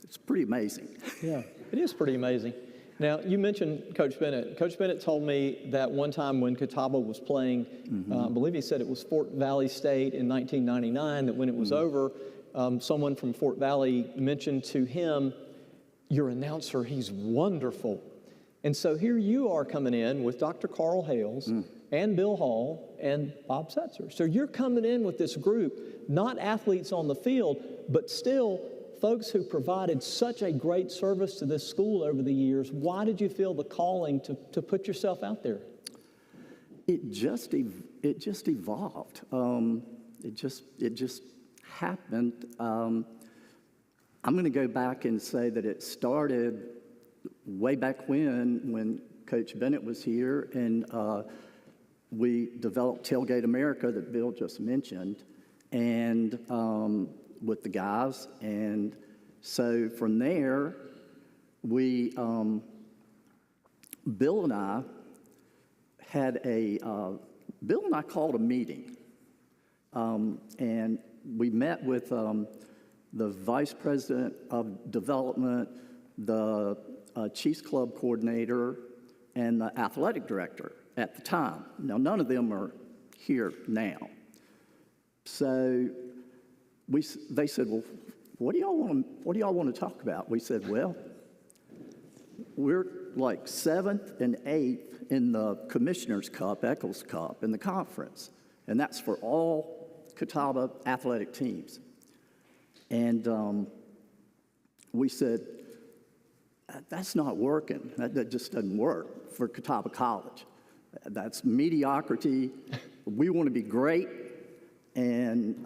it's pretty amazing. Yeah, it is pretty amazing. Now, you mentioned Coach Bennett. Coach Bennett told me that one time when Catawba was playing, I believe he said it was Fort Valley State in 1999, that when it was over, someone from Fort Valley mentioned to him, "Your announcer, he's wonderful." And so here you are coming in with Dr. Carl Hales and Bill Hall and Bob Setzer. So you're coming in with this group, not athletes on the field, but still folks who provided such a great service to this school over the years. Why did you feel the calling to put yourself out there? It just evolved. It just happened. I'm going to go back and say that it started way back when Coach Bennett was here, and we developed Tailgate America that Bill just mentioned, and with the guys. And so from there, we, Bill and I had Bill and I called a meeting, and we met with the Vice President of Development, the Chiefs Club Coordinator, and the Athletic Director at the time. Now, none of them are here now. So they said, well, what do y'all want to talk about? We said, well, we're like 7th and 8th in the Commissioner's Cup, Eccles Cup, in the conference. And that's for all Catawba athletic teams. And we said, that's not working. That just doesn't work for Catawba College. That's mediocrity. We want to be great. And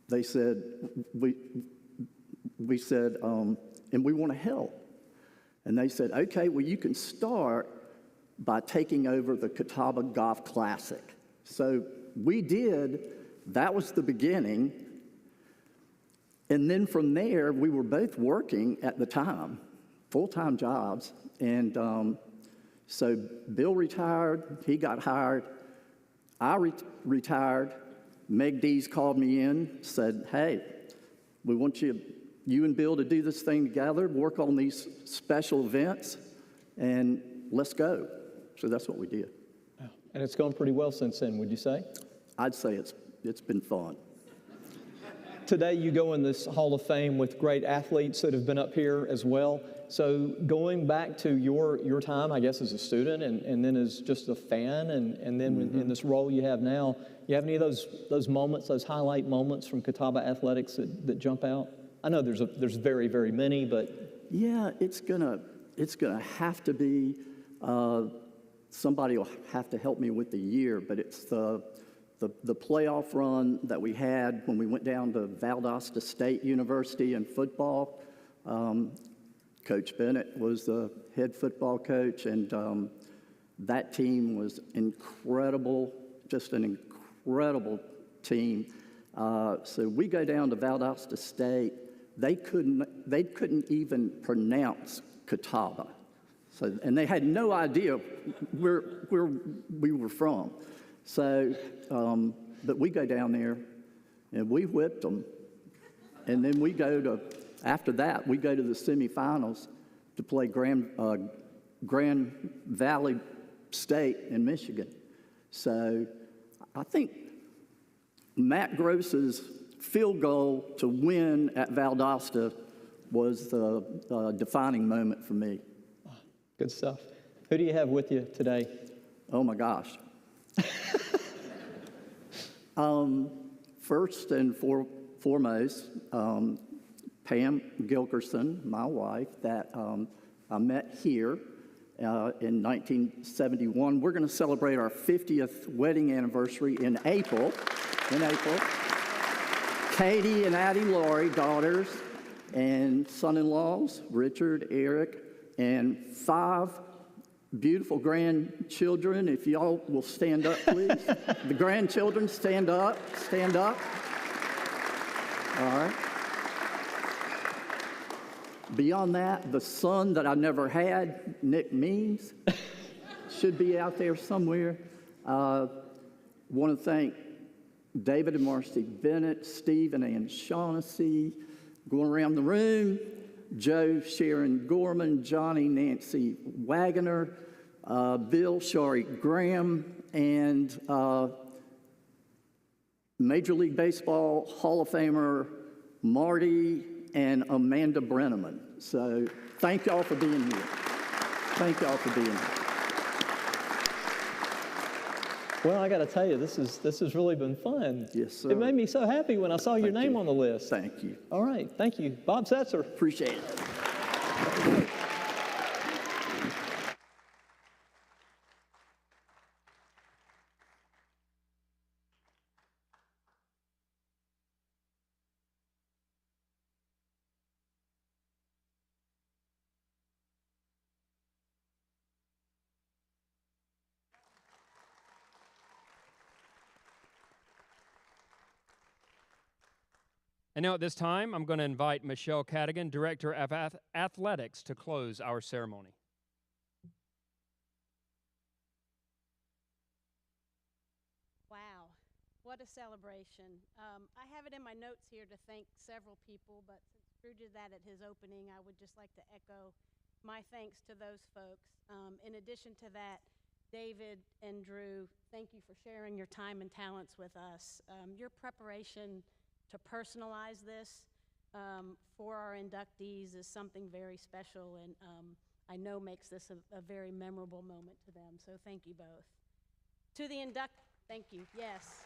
they said, we said, and we want to help. And they said, okay, well, you can start by taking over the Catawba Golf Classic. So we did. That was the beginning. And then from there, we were both working at the time, full-time jobs. And so Bill retired, he got hired. I retired. Meg Dees called me in, said, hey, we want you and Bill to do this thing together, work on these special events, and let's go. So that's what we did. And it's gone pretty well since then, would you say? I'd say it's been fun. Today you go in this Hall of Fame with great athletes that have been up here as well. So going back to your time, I guess, as a student and then as just a fan and then in this role you have now, you have any of those moments, those highlight moments from Catawba athletics that jump out? I know there's very, very many, but... Yeah, it's gonna have to be, somebody will have to help me with the year, but it's the playoff run that we had when we went down to Valdosta State University in football. Coach Bennett was the head football coach, and that team was incredible, just an incredible team. So we go down to Valdosta State. They couldn't even pronounce Catawba. So, and they had no idea where we were from. So, but we go down there, and we whipped them. And then after that, we go to the semifinals to play Grand Valley State in Michigan. So I think Matt Gross's field goal to win at Valdosta was the defining moment for me. Good stuff. Who do you have with you today? Oh, my gosh. First and foremost, Pam Gilkerson, my wife, that I met here in 1971. We're going to celebrate our 50th wedding anniversary in April. Katie and Addie Laurie, daughters, and son-in-laws, Richard, Eric, and 5 beautiful grandchildren. If y'all will stand up, please. The grandchildren, stand up. All right. Beyond that, the son that I never had, Nick Means, should be out there somewhere. Want to thank David and Marcy Bennett, Steve and Ann Shaughnessy, going around the room, Joe Sharon Gorman, Johnny Nancy Wagoner, Bill Shari Graham, and Major League Baseball Hall of Famer Marty and Amanda Brenneman. So thank y'all for being here. Thank y'all for being here. Well, I got to tell you, this has really been fun. Yes, sir. It made me so happy when I saw your name on the list. Thank you. All right, thank you. Bob Setzer. Appreciate it. And now at this time, I'm going to invite Michelle Cadigan, Director of Athletics, to close our ceremony. Wow, what a celebration. I have it in my notes here to thank several people, but since Drew did that at his opening, I would just like to echo my thanks to those folks. In addition to that, David and Drew, thank you for sharing your time and talents with us. Your preparation to personalize this for our inductees is something very special, and I know makes this a very memorable moment to them, so thank you both. To the thank you, yes.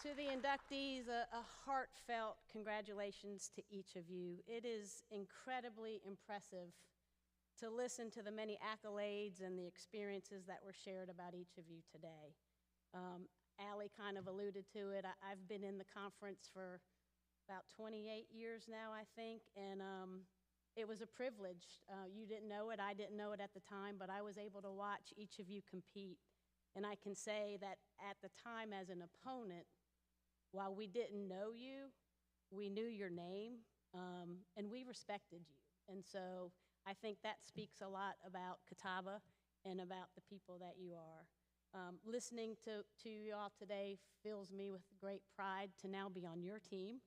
To the inductees, a heartfelt congratulations to each of you. It is incredibly impressive to listen to the many accolades and the experiences that were shared about each of you today. Allie kind of alluded to it. I've been in the conference for about 28 years now, I think, and it was a privilege. You didn't know it, I didn't know it at the time, but I was able to watch each of you compete. And I can say that at the time as an opponent, while we didn't know you, we knew your name, and we respected you. And so I think that speaks a lot about Catawba and about the people that you are. Listening to you all today fills me with great pride to now be on your team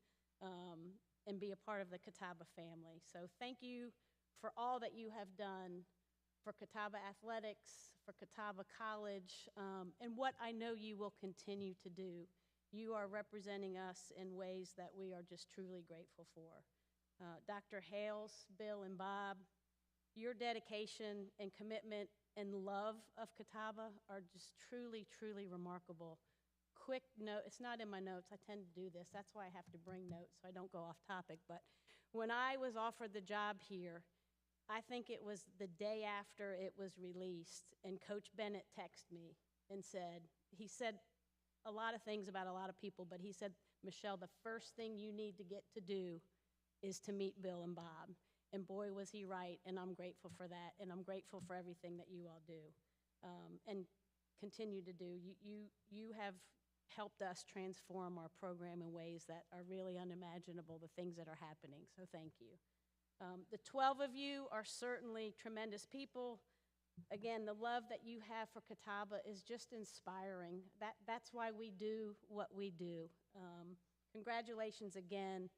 and be a part of the Catawba family. So thank you for all that you have done for Catawba Athletics, for Catawba College, and what I know you will continue to do. You are representing us in ways that we are just truly grateful for. Dr. Hales, Bill, and Bob, your dedication and commitment and love of Catawba are just truly, truly remarkable. Quick note, it's not in my notes, I tend to do this, that's why I have to bring notes so I don't go off topic, but when I was offered the job here, I think it was the day after it was released, and Coach Bennett texted me and he said a lot of things about a lot of people, but he said, Michelle, the first thing you need to get to do is to meet Bill and Bob. And boy, was he right, and I'm grateful for that, and I'm grateful for everything that you all do and continue to do. You have helped us transform our program in ways that are really unimaginable, the things that are happening, so thank you. The 12 of you are certainly tremendous people. Again, the love that you have for Catawba is just inspiring. That's why we do what we do. Congratulations again.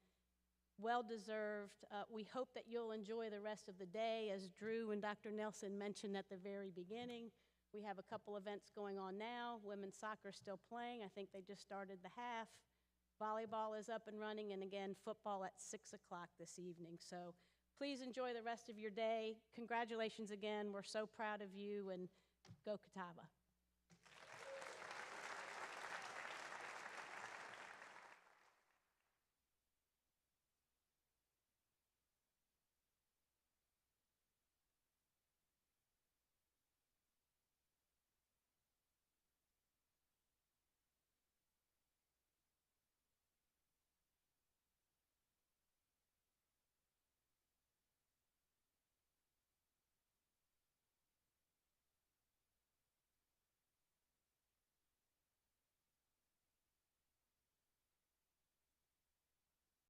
Well-deserved. We hope that you'll enjoy the rest of the day. As Drew and Dr. Nelson mentioned at the very beginning, we have a couple events going on now. Women's soccer is still playing. I think they just started the half. Volleyball is up and running, and again, football at 6 o'clock this evening. So please enjoy the rest of your day. Congratulations again. We're so proud of you, and go Catawba.